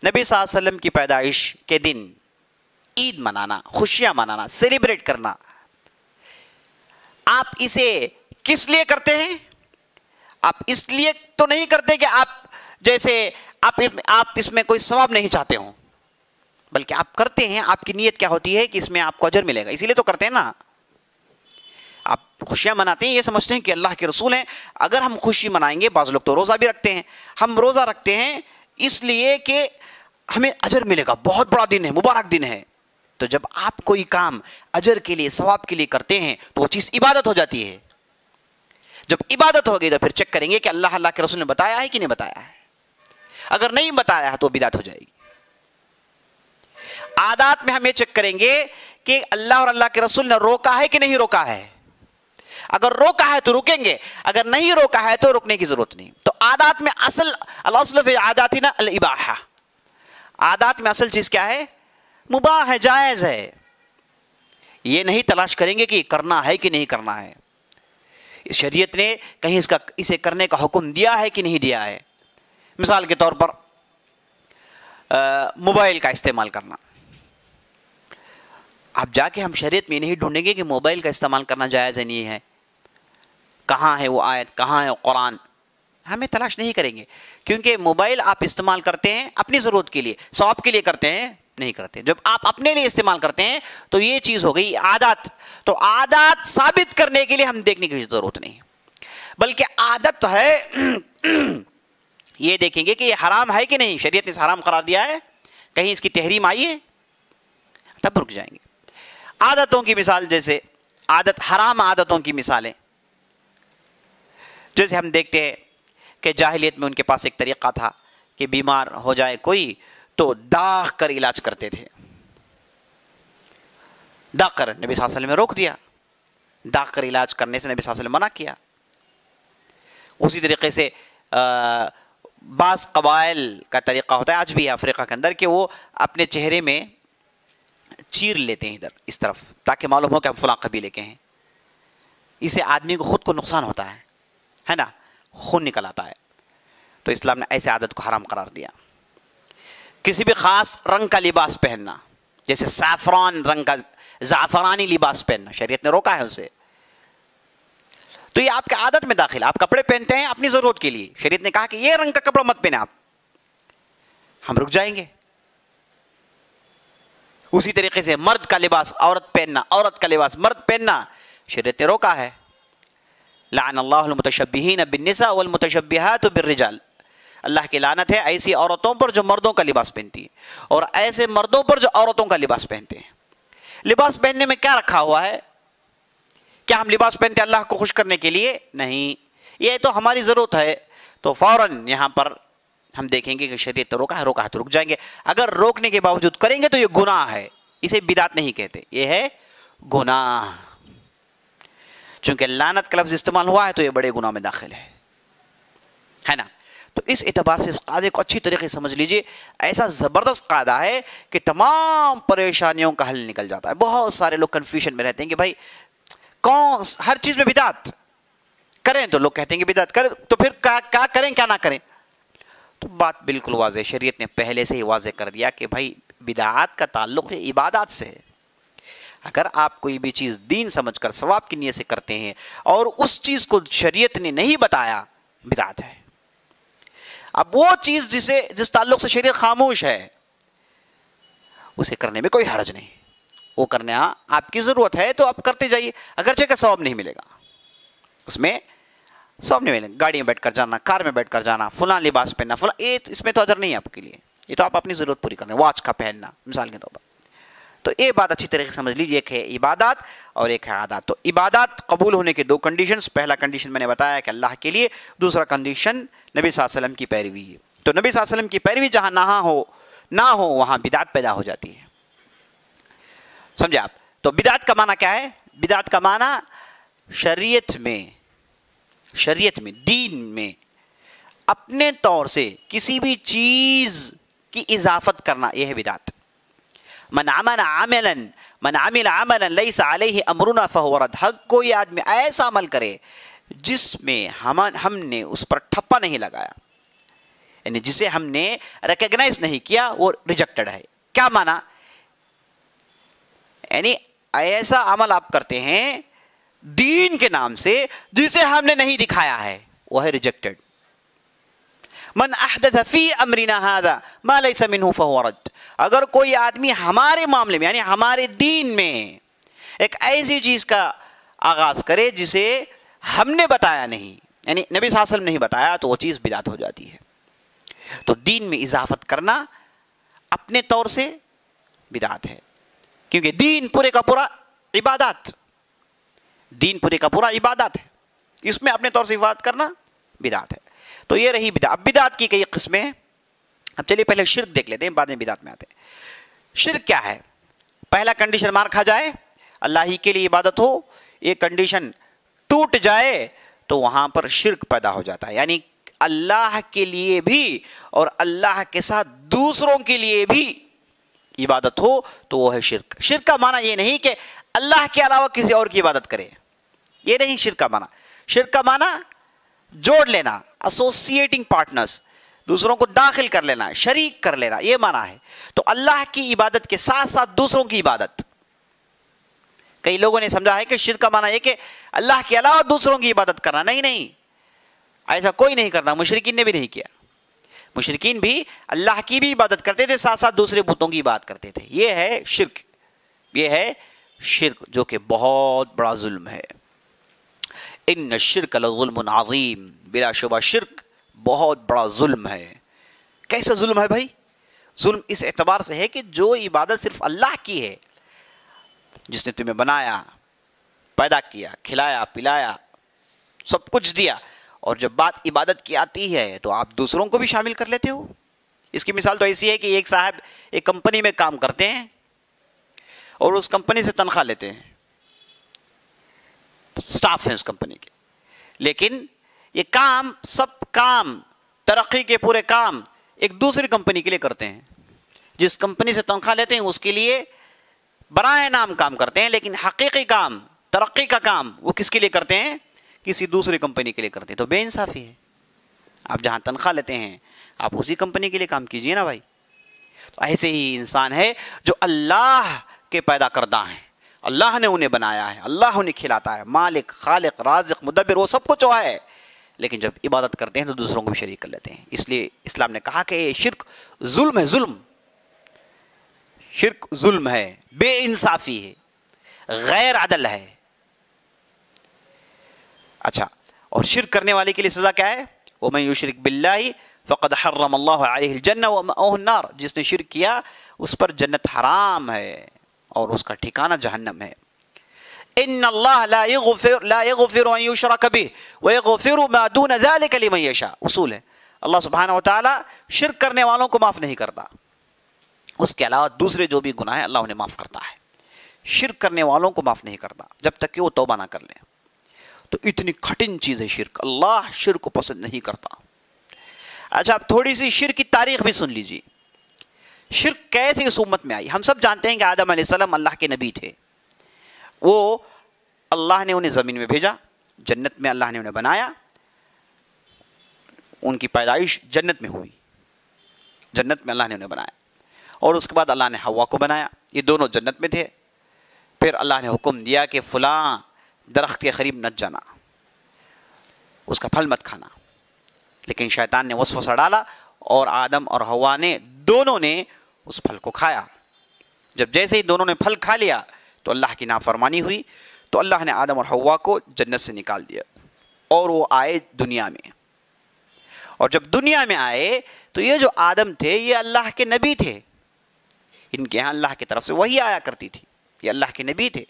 نبی صلی اللہ علیہ وسلم کی پیدائش کے دن عید منانا، خوشیاں منانا، سیلیبریٹ کرنا، آپ اسے کس لیے کرتے ہیں؟ آپ اس لیے تو نہیں کرتے کہ آپ جیسے آپ اس میں کوئی ثواب نہیں چاہتے ہوں، بلکہ آپ کرتے ہیں، آپ کی نیت کیا ہوتی ہے کہ اس میں آپ کو اجر ملے گا، اسی لیے تو کرتے ہیں نا۔ آپ خوشیاں مناتے ہیں، یہ سمجھتے ہیں کہ اللہ کے رسول ہیں، اگر ہم خوشی منائیں گے، بعض لوگ تو روزہ بھی رکھتے ہیں، ہم روزہ رکھتے ہیں اس لیے کہ ہمیں اجر ملے گا، بہت بڑا دن ہے، مبارک دن ہے۔ تو جب آپ کوئی کام اجر کے لیے، ثواب کے لیے کرتے ہیں، تو وہ چیز عبادت ہو جاتی ہے۔ جب عبادت ہو گئی تو پھر چیک کریں گے کہ اللہ کے رسول نے بتایا ہے کہ نہیں بتایا ہے۔ اگر نہیں بتایا ہے تو بدعت ہو جائے گی۔ عادات میں ہم یہ چیک کریں گے کہ اللہ اور اللہ کے رسول نے روکا ہے کہ نہیں روکا ہے۔ اگر روکا ہے تو رکیں گے، اگر نہیں روکا ہے تو رکنے کی ضرورت نہیں۔ تو عادات میں الاصل فی عاداتنا الاباحہ، عادات میں اصل چیز کیا ہے؟ مباح ہے، جائز ہے۔ یہ نہیں تلاش کریں گے کہ یہ کرنا ہے کہ نہیں کرنا ہے، شریعت نے کہیں اسے کرنے کا حکم دیا ہے کہ نہیں دیا ہے۔ مثال کے طور پر موبائل کا استعمال کرنا، اب جا کے ہم شریعت میں نہیں ڈھونڈیں گے کہ موبائل کا استعمال کرنا جائز ہے نہیں ہے، کہاں ہے وہ آیت، کہاں ہے قرآن، ہمیں تلاش نہیں کریں گے، کیونکہ موبائل آپ استعمال کرتے ہیں اپنی ضرورت کے لیے، ثواب کے لیے کرتے ہیں نہیں کرتے۔ جب آپ اپنے لیے استعمال کرتے ہیں تو یہ چیز ہو گئی عادت۔ تو عادات ثابت کرنے کے لیے ہم دیکھنے کی ضرورت نہیں، بلکہ عادت ہے یہ دیکھیں گے کہ یہ حرام ہے کہ نہیں، شریعت نے اس حرام قرار دیا ہے، کہیں اس کی تحریم آئی ہے، تب رک جائیں گے۔ عادتوں کی مثال، جیسے حرام عادتوں کی مثالیں، جیسے ہم دیکھتے ہیں کہ جاہلیت میں ان کے پاس ایک طریقہ تھا کہ بیمار ہو جائے کوئی تو داغ کر علاج کرتے تھے، داغ کر، نبی صلی اللہ علیہ وسلم نے روک دیا، داغ کر علاج کرنے سے نبی صلی اللہ علیہ وسلم منع کیا۔ اسی طریقے سے بعض قبائل کا طریقہ ہوتا ہے، آج بھی افریقہ کے اندر، کہ وہ اپنے چہرے میں چیر لیتے ہیں ادھر اس طرف، تاکہ معلوم ہو کہ ہم فلاں قبیلے کے ہیں۔ اسے آدمی کو خود کو نقصان ہوتا ہے نا، خون نکل آتا ہے، تو اسلام نے ایسے عادت کو حرام قرار دیا۔ کسی بھی خاص رنگ کا لباس پہننا، جیسے سیفران رنگ کا زعفرانی لباس پہننا، شریعت نے روکا ہے اسے، تو یہ آپ کے عادت میں داخل، آپ کپڑے پہنتے ہیں اپنی ضرورت کے لیے، شریعت نے کہا کہ یہ رنگ کا کپڑا مت پہنے آپ، ہم رک جائیں گے۔ اسی طریقے سے مرد کا لباس عورت پہننا، عورت کا لباس مرد پہننا، شریعت نے روکا ہے۔ لعن اللہ المتشبہین بالنساء والمتشبہات بالرجال، اللہ کی لعنت ہے ایسی عورتوں پر جو مردوں کا لباس پہنتی ہیں اور ایسے مردوں پر جو عورتوں کا لباس پہنتے ہیں۔ لباس پہننے میں کیا رکھا ہوا ہے؟ کیا ہم لباس پہنتے ہیں اللہ کو خوش کرنے کے لیے؟ نہیں، یہ تو ہماری ضرورت ہے، تو فوراً یہاں پر ہم دیکھیں گے کہ شریعت نے روکا ہے تو رک جائیں گے۔ اگر روکنے کے باوجود کریں گے تو یہ گناہ ہے، اسے بدعت نہیں کہتے، یہ ہے گناہ، چونکہ لعنت کا لفظ استعمال ہوا ہے تو یہ بڑے گناہ میں داخل ہے نا۔ تو اس اعتبار سے اس قاعدے کو اچھی طریقے سے سمجھ لیجئے، ایسا زبردست قاعدہ ہے کہ تمام پریشانیوں کا حل نکل جاتا ہے۔ بہت سارے لوگ کنفیوژن میں رہتے ہیں کہ بھائی ہر چیز میں بدعت کریں، تو لوگ کہتے ہیں کہ بدعت کریں تو پھر کیا کریں کیا نہ کریں، تو بات بالکل واضح، شریعت نے پہلے سے ہی واضح کر دیا کہ بھائی بدعات کا تعلق عبادات سے ہے۔ اگر آپ کوئی بھی چیز دین سمجھ کر ثواب کی نیت سے کرتے ہیں اور اس چیز کو شریعت نے نہیں بتایا، بدعت ہے۔ اب وہ چیز جس تعلق سے شریعت خاموش ہے، اسے کرنے میں کوئی حرج نہیں، وہ کرنے آپ کی ضرورت ہے تو آپ کرتے جائیے، اگرچہ کا ثواب نہیں ملے گا، اس میں ثواب نہیں ملے گا. گاڑی میں بیٹھ کر جانا، کار میں بیٹھ کر جانا، فلاں لباس پہننا، فلاں، یہ اس میں تو اجر نہیں ہے آپ کے لیے، یہ تو آپ اپنی ضرورت پوری کرنے. واچ کا پہننا مثال کے طور پر. تو یہ بات اچھی طریقے سے سمجھ لیجیے، ایک ہے عبادات اور ایک ہے عادات. تو عبادات قبول ہونے کے دو کنڈیشنز، پہلا کنڈیشن میں نے بتایا کہ اللہ کے لیے، دوسرا کنڈیشن نبی صلی اللہ علیہ وسلم کی پیروی ہے. تو نبی صلی اللہ علیہ وسلم کی پیروی جہاں نہ ہو وہاں بدعت پیدا ہو جاتی ہے. سمجھے آپ؟ تو بدعت کا معنی کیا ہے؟ بدعت کا معنی شریعت میں دین میں اپنے طور سے کسی بھی چیز کی اضافت کرنا، یہ ہے بدعت. من عمل عملا لیس علیہ امرنا فہو رد. کوئی آدمی ایسا عمل کرے جس میں ہم نے اس پر ٹھپا نہیں لگایا، یعنی جسے ہم نے ریکگنائز نہیں کیا، وہ ریجیکٹڈ ہے. کیا معنی؟ یعنی ایسا عمل آپ کرتے ہیں دین کے نام سے جسے ہم نے نہیں دکھایا ہے، وہ ہے ریجیکٹڈ. من احدث فی امرنا ھذا ما لیس منہ فہو رد. اگر کوئی آدمی ہمارے معاملے میں، یعنی ہمارے دین میں ایک ایسی چیز کا آغاز کرے جسے ہم نے بتایا نہیں، یعنی نبی صلی اللہ علیہ وسلم نہیں بتایا، تو وہ چیز بدعت ہو جاتی ہے. تو دین میں اضافت کرنا اپنے طور سے بدعت ہے، کیونکہ دین پورے کا پورا عبادات ہے، اس میں اپنے طور سے عبادت کرنا بدعت ہے. تو یہ رہی بدعت. اب بدعت کی کئی قسمیں ہیں. اب چلیے پہلے شرک دیکھ لیتے ہیں، بعد میں بدعت میں آتے ہیں. شرک کیا ہے؟ پہلا کنڈیشن مار کھا جائے، اللہ ہی کے لیے عبادت ہو، یہ کنڈیشن ٹوٹ جائے تو وہاں پر شرک پیدا ہو جاتا ہے. یعنی اللہ کے لیے بھی اور اللہ کے ساتھ دوسروں کے لیے بھی عبادت ہو تو وہ ہے شرک. شرک کا معنی یہ نہیں کہ اللہ کے علاوہ کسی اور کی عبادت کرے، یہ نہیں شرک کا معنی. شرک کا معنی جوڑ لینا، ایسوسیٹنگ پارٹنرز، دوسروں کو داخل کر لینا، شریک کر لینا، یہ معنی ہے. تو اللہ کی عبادت کے ساتھ ساتھ دوسروں کی عبادت. کئی لوگوں نے سمجھا ہے کہ شرک کا معنی یہ کہ اللہ کے علاوہ دوسروں کی عبادت کرنا. نہیں، ایسا کوئی نہیں کرتا. مشرکین نے بھی نہیں کیا. مشرکین بھی اللہ کی بھی عبادت کرتے تھے، ساتھ ساتھ دوسرے بتوں کی عبادت کرتے تھے. یہ ہے شرک، یہ ہے شرک جو کہ بہت بڑا ظلم ہے. ان الشرک لظلم عظیم. بلا شبہ شرک بہت بڑا ظلم ہے. کیسا ظلم ہے بھائی؟ ظلم اس اعتبار سے ہے کہ جو عبادت صرف اللہ کی ہے، جس نے تمہیں بنایا، پیدا کیا، کھلایا، پلایا، سب کچھ دیا، اور جب بات عبادت کی آتی ہے تو آپ دوسروں کو بھی شامل کر لیتے ہو. اس کی مثال تو ایسی ہے کہ ایک صاحب ایک کمپنی میں کام کرتے ہیں اور اس کمپنی سے تنخواہ لیتے ہیں، سٹاف ہیں اس کمپنی کے، لیکن یہ سب کام ترقی کے پورے کام ایک دوسری کمپنی کے لیے کرتے ہیں. جس کمپنی سے تنخواہ لیتے ہیں اس کے لیے برائے نام کام کرتے ہیں، لیکن حقیقی کام، ترقی کا کام وہ کس کے لیے کرتے ہیں؟ کسی دوسری کمپنی کے لیے کرتے ہیں. تو بے انصافی ہے. آپ جہاں تنخواہ لیتے ہیں آپ اسی کمپنی کے لیے کام کیجئے نا بھائی. تو ایسے ہی انسان ہے جو اللہ کے پیدا کردہ ہیں، اللہ نے انہیں بنایا ہے، اللہ انہیں کھلاتا ہے، مالک، خالق، رازق، مدبر، وہ سب کچھ ہے، لیکن جب عبادت کرتے ہیں تو دوسروں کو بھی شریک کر لیتے ہیں. اس لیے اسلام نے کہا کہ یہ شرک ظلم ہے. شرک ظلم ہے، بے انصافی ہے، غیر عدل ہے. اچھا، اور شرک کرنے والے کے لیے سزا کیا ہے؟ وَمَن يُشْرِكْ بِاللَّهِ فَقَدْ حَرَّمَ اللَّهُ عَلَيْهِ الْجَنَّةَ وَمَأْوَاهُ النَّارُ. جس نے شرک کیا اس پر جنت حرام ہے اور اس کا ٹھکانہ جہنم ہے. ان اللہ لا یغفر ان یشرک بہ ویغفر ما دون ذلک لمن یشاء. اصول ہے، اللہ سبحانہ وتعالی شرک کرنے والوں کو معاف نہیں کرتا، اس کے علاوہ دوسرے جو بھی گناہ ہیں اللہ انہیں معاف کرتا ہے. شرک کرنے والوں کو معاف نہیں کرتا جب تک کہ وہ توبہ نہ کر لیں. تو اتنی کٹھن چیز ہے شرک، اللہ شرک کو پسند نہیں کرتا. اچھا، اب تھوڑی سی شرک کی تاریخ بھی سن لیجیے. شرک کیسے اس امت میں آئی؟ ہم سب جانتے ہیں کہ آدم علیہ السلام اللہ کے نبی تھے. وہ اللہ نے انہیں زمین میں بھیجا، جنت میں اللہ نے انہیں بنایا، ان کی پیدائش جنت میں ہوئی، جنت میں اللہ نے انہیں بنایا، اور اس کے بعد اللہ نے حوا کو بنایا. یہ دونوں جنت میں تھے. پھر اللہ نے حکم دیا کہ فلاں درخت کے قریب مت جانا، اس کا پھل مت کھانا. لیکن شیطان نے وسوسہ ڈالا اور آدم اور حوا نے دونوں نے اس پھل کو کھایا. جب جیسے ہی دونوں نے پھل کھا لیا تو اللہ کی نافرمانی ہوئی، تو اللہ نے آدم اور حوا کو جنت سے نکال دیا اور وہ آئے دنیا میں. اور جب دنیا میں آئے تو یہ جو آدم تھے یہ اللہ کے نبی تھے، ان کے ہاں اللہ کی طرف سے وحی آیا کرتی تھی، یہ اللہ کے نبی تھے.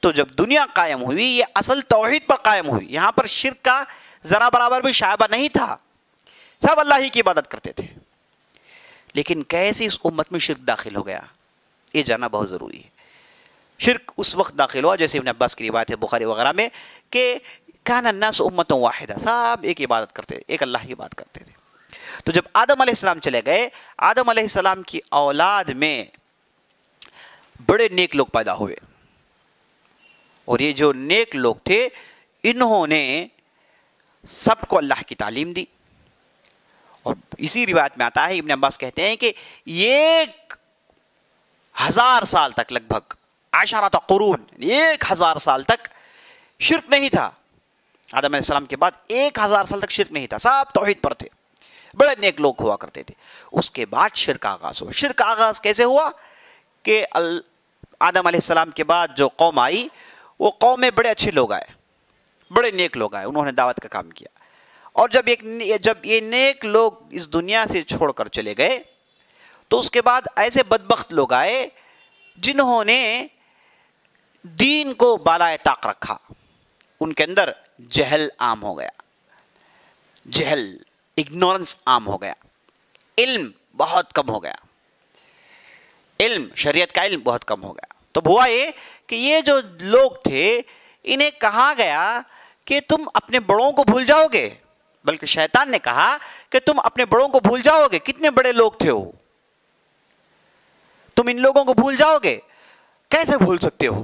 تو جب دنیا قائم ہوئی یہ اصل توحید پر قائم ہوئی، یہاں پر شرک کا ذرا برابر بھی شائبہ نہیں تھا، سب اللہ ہی کی عبادت کرتے تھے. لیکن کیسے اس امت میں شرک داخل ہو گیا یہ جاننا بہت ضروری ہے. شرک اس وقت داخل ہوا جیسے ابن عباس کی روایت ہے بخاری وغیرہ میں کہ کان الناس امۃ واحدہ، سب ایک عبادت کرتے تھے، ایک اللہ کی بات کرتے تھے. تو جب آدم علیہ السلام چلے گئے، آدم علیہ السلام کی اولاد میں بڑے نیک لوگ پیدا ہوئے، اور یہ جو نیک لوگ تھے انہوں نے سب کو اللہ کی تعلیم دی. اور اسی روایت میں آتا ہے، ابن عباس کہتے ہیں کہ 1000 سال تک، لگ بھگ 10 قرون، 1000 سال تک شرک نہیں تھا. آدم علیہ السلام کے بعد 1000 سال تک شرک نہیں تھا، سب توحید پر تھے، بڑے نیک لوگ ہوا کرتے تھے. اس کے بعد شرک آغاز ہوا. شرک آغاز کیسے ہوا کہ آدم علیہ السلام کے بعد جو قوم آئی وہ قوم میں بڑے اچھے لوگ آئے، بڑے نیک لوگ آئے، انہوں نے دعوت کا کام کیا. اور جب یہ نیک لوگ اس دنیا سے چھوڑ کر چلے گئے تو اس کے بعد ایسے بدبخت لوگ آئے جنہوں نے دین کو بالائے طاق رکھا. ان کے اندر جہل عام ہو گیا، جہل، اگنورنس عام ہو گیا، علم بہت کم ہو گیا، علم، شریعت کا علم بہت کم ہو گیا. تو ہوا یہ کہ یہ جو لوگ تھے انہیں کہا گیا کہ تم اپنے بڑوں کو بھول جاؤ گے، بلکہ شیطان نے کہا کہ تم اپنے بڑوں کو بھول جاؤ گے. کتنے بڑے لوگ تھے وہ، تم ان لوگوں کو بھول جاؤ گے، کیسے بھول سکتے ہو؟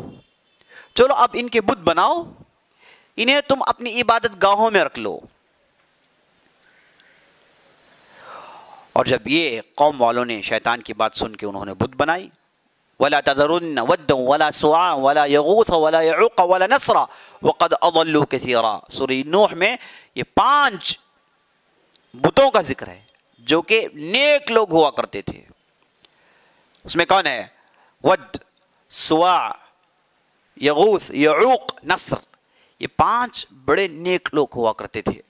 چلو اب ان کے بت بناؤ، انہیں تم اپنی عبادت گاہوں میں رکھ لو. اور جب یہ قوم والوں نے شیطان کی بات سن کے انہوں نے بت بنائی، وَلَا تَذَرُنَّ وَدًّا وَلَا سُوَاعًا وَلَا يَغُوثَ وَلَا يَعُوقَ وَلَا نَسْرًا وَقَدْ أَضَلُّوا كَثِيرًا. سورہ نوح میں یہ 5 بتوں کا ذکر ہے جو کہ نیک لوگ ہوا کرتے تھے. اس میں کون ہے؟ ود، سواع، یغوث، یعوق، نصر، یہ 5 بڑے نیک لوگ ہوا کرتے تھے.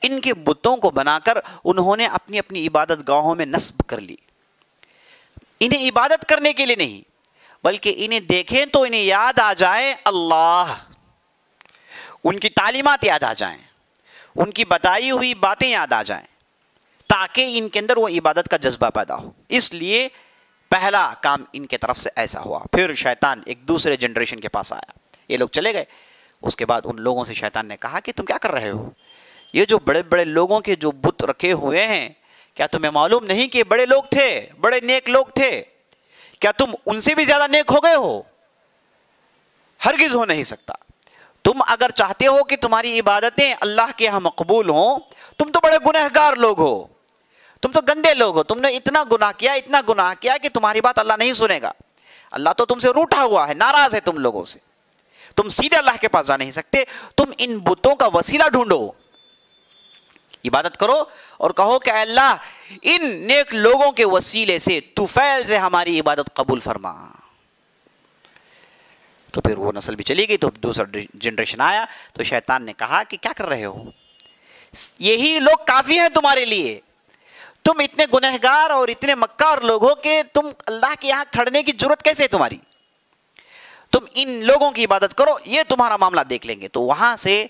ان کے بتوں کو بنا کر انہوں نے اپنی اپنی عبادت گاہوں میں نصب کر لی. انہیں عبادت کرنے کے لیے نہیں، بلکہ انہیں دیکھیں تو انہیں یاد آ جائے اللہ، ان کی تعلیمات یاد آ جائیں، ان کی بتائی ہوئی باتیں یاد آ جائیں، تاکہ ان کے اندر وہ عبادت کا جذبہ پیدا ہو. اس لیے پہلا کام ان کے طرف سے ایسا ہوا. پھر شیطان ایک دوسرے جنریشن کے پاس آیا، یہ لوگ چلے گئے. اس کے بعد ان لوگوں سے شیطان نے کہا کہ تم کیا کر رہے ہو؟ یہ جو بڑے بڑے لوگوں کے جو بت رکھے ہوئے ہیں، کیا تمہیں معلوم نہیں کہ بڑے لوگ تھے، بڑے نیک لوگ تھے؟ کیا تم ان سے بھی زیادہ نیک ہو گئے ہو؟ ہرگز ہو نہیں سکتا. تم اگر چاہتے ہو کہ تمہاری عبادتیں اللہ کے یہاں مقبول ہوں، تم تو بڑے گنہگار لوگ ہو، تم تو گندے لوگ ہو، تم نے اتنا گناہ کیا، اتنا گناہ کیا کہ تمہاری بات اللہ نہیں سنے گا. اللہ تو تم سے روٹھا ہوا ہے، ناراض ہے تم لوگوں سے، تم سیدھے اللہ کے پاس جا نہیں سکتے. تم ان بتوں کا وسیلہ ڈھونڈو، عبادت کرو اور کہو کہ اے اللہ ان نیک لوگوں کے وسیلے سے طفیل سے ہماری عبادت قبول فرما. تو پھر وہ نسل بھی چلی گئی. تو دوسرا جنریشن آیا تو شیطان نے کہا کہ کیا کر رہے ہو؟ یہی لوگ کافی ہیں تمہارے لیے. تم اتنے گنہگار اور اتنے مکار لوگ ہو کہ تم اللہ کے یہاں کھڑنے کی ضرورت کیسے ہے تمہاری؟ تم ان لوگوں کی عبادت کرو، یہ تمہارا معاملہ دیکھ لیں گے. تو وہاں سے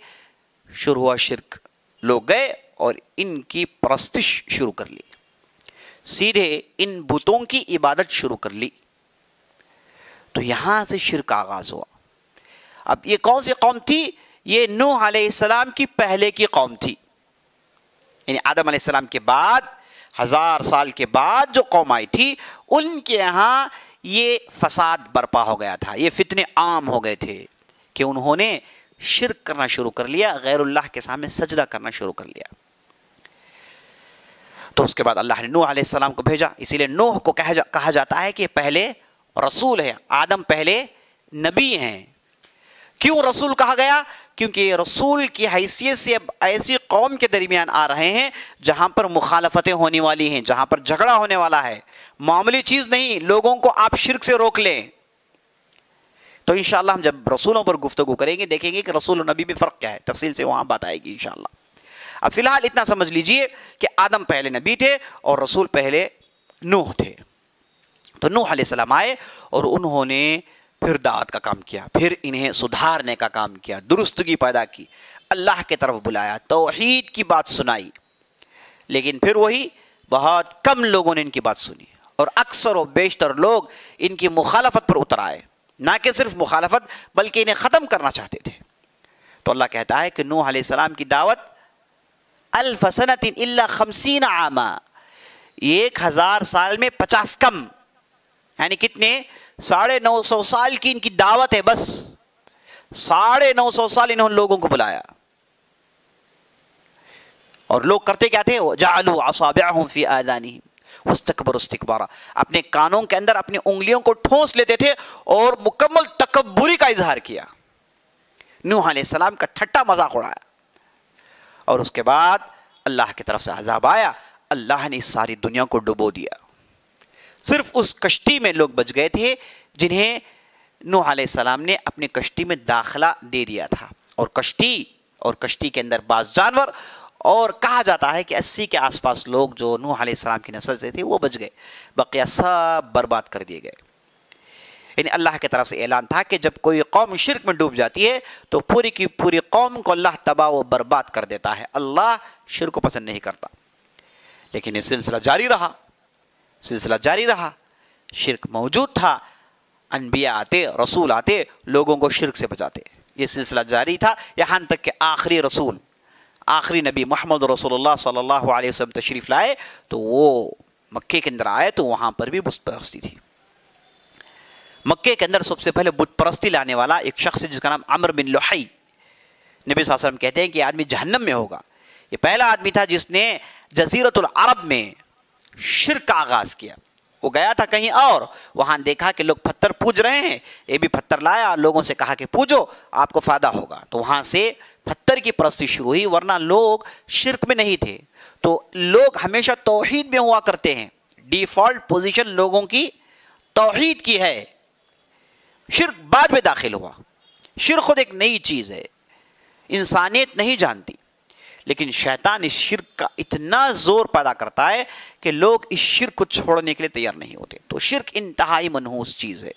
شروع ہوا شرک. لوگ گئے اور ان کی پرستش شروع کر لی، سیدھے ان بتوں کی عبادت شروع کر لی. تو یہاں سے شرک آغاز ہوا. اب یہ کون سی قوم تھی؟ یہ نوح علیہ السلام کی پہلے کی قوم تھی. یعنی آدم علیہ السلام کے بعد 1000 سال کے بعد جو قوم آئی تھی ان کے یہاں یہ فساد برپا ہو گیا تھا، یہ فتنے عام ہو گئے تھے کہ انہوں نے شرک کرنا شروع کر لیا، غیر اللہ کے سامنے سجدہ کرنا شروع کر لیا. تو اس کے بعد اللہ نے نوح علیہ السلام کو بھیجا. اسی لیے نوح کو کہا جاتا ہے کہ پہلے رسول ہے، آدم پہلے نبی ہیں. کیوں رسول کہا گیا؟ کیونکہ یہ رسول کی حیثیت سے اب ایسی قوم کے درمیان آ رہے ہیں جہاں پر مخالفتیں ہونے والی ہیں، جہاں پر جھگڑا ہونے والا ہے، معمولی چیز نہیں، لوگوں کو آپ شرک سے روک لیں. تو انشاءاللہ ہم جب رسولوں پر گفتگو کریں گے دیکھیں گے کہ رسول و نبی میں فرق کیا ہے، تفصیل سے وہاں بات آئے گی انشاءاللہ. اب فی الحال اتنا سمجھ لیجئے کہ آدم پہلے نبی تھے اور رسول پہلے نوح تھے. تو نوح علیہ السلام آئے اور انہوں نے پھر دعوت کا کام کیا، پھر انہیں سدھارنے کا کام کیا، درستگی پیدا کی، اللہ کے طرف بلایا، توحید کی بات سنائی. لیکن پھر وہی بہت کم لوگوں نے ان کی بات سنی اور اکثر و بیشتر لوگ ان کی مخالفت پر اتر آئے. نہ کہ صرف مخالفت بلکہ انہیں ختم کرنا چاہتے تھے. تو اللہ کہتا ہے کہ نوح علیہ السلام کی دعوت 1000 سنۃ الا 50 عاما، 1000 سال میں 50 کم، یعنی کتنے؟ 950 سال کی ان کی دعوت ہے. بس 950 سال انہوں نے لوگوں کو بلایا. اور لوگ کرتے کیا تھے؟ جعلوا اصابعهم في آذانهم واستكبروا استكبارا، اپنے کانوں کے اندر اپنی انگلیوں کو ٹھونس لیتے تھے اور مکمل تکبری کا اظہار کیا. نوح علیہ السلام کا ٹھٹا مذاق اڑایا. اور اس کے بعد اللہ کی طرف سے عذاب آیا، اللہ نے اس ساری دنیا کو ڈبو دیا. صرف اس کشتی میں لوگ بچ گئے تھے جنہیں نوح علیہ السلام نے اپنی کشتی میں داخلہ دے دیا تھا. اور کشتی کے اندر بعض جانور، اور کہا جاتا ہے کہ 80 کے آس پاس لوگ جو نوح علیہ السلام کی نسل سے تھے وہ بچ گئے، بقیہ سب برباد کر دیے گئے. یعنی اللہ کی طرف سے اعلان تھا کہ جب کوئی قوم شرک میں ڈوب جاتی ہے تو پوری کی پوری قوم کو اللہ تباہ و برباد کر دیتا ہے. اللہ شرک کو پسند نہیں کرتا. لیکن یہ سلسلہ جاری رہا، شرک موجود تھا، انبیاء آتے، رسول آتے، لوگوں کو شرک سے بچاتے. یہ سلسلہ جاری تھا یہاں تک کہ آخری نبی محمد رسول اللہ صلی اللہ علیہ وسلم تشریف لائے تو وہ مکے کے اندر آئے تو وہاں پر بھی بت پرستی تھی. مکے کے اندر سب سے پہلے بت پرستی لانے والا ایک شخص جس کا نام عمرو بن لحی، نبی صلی اللہ علیہ وسلم کہتے ہیں کہ یہ آدمی جہنم میں ہوگا. یہ پہلا آدمی تھا جس نے جزیرۃ العرب میں شرک کا آغاز کیا. وہ گیا تھا کہیں اور وہاں دیکھا کہ لوگ پتھر پوج رہے ہیں، یہ بھی پتھر لایا، لوگوں سے کہا کہ پوجو آپ کو فائدہ ہوگا. تو وہاں سے پتھر کی پرستی شروع ہوئی، ورنہ لوگ شرک میں نہیں تھے. تو لوگ ہمیشہ توحید میں ہوا کرتے ہیں، ڈیفالٹ پوزیشن لوگوں کی توحید کی ہے. شرک بعد میں داخل ہوا. شرک خود ایک نئی چیز ہے، انسانیت نہیں جانتی، لیکن شیطان اس شرک کا اتنا زور پیدا کرتا ہے کہ لوگ اس شرک کو چھوڑنے کے لیے تیار نہیں ہوتے. تو شرک انتہائی منحوس چیز ہے.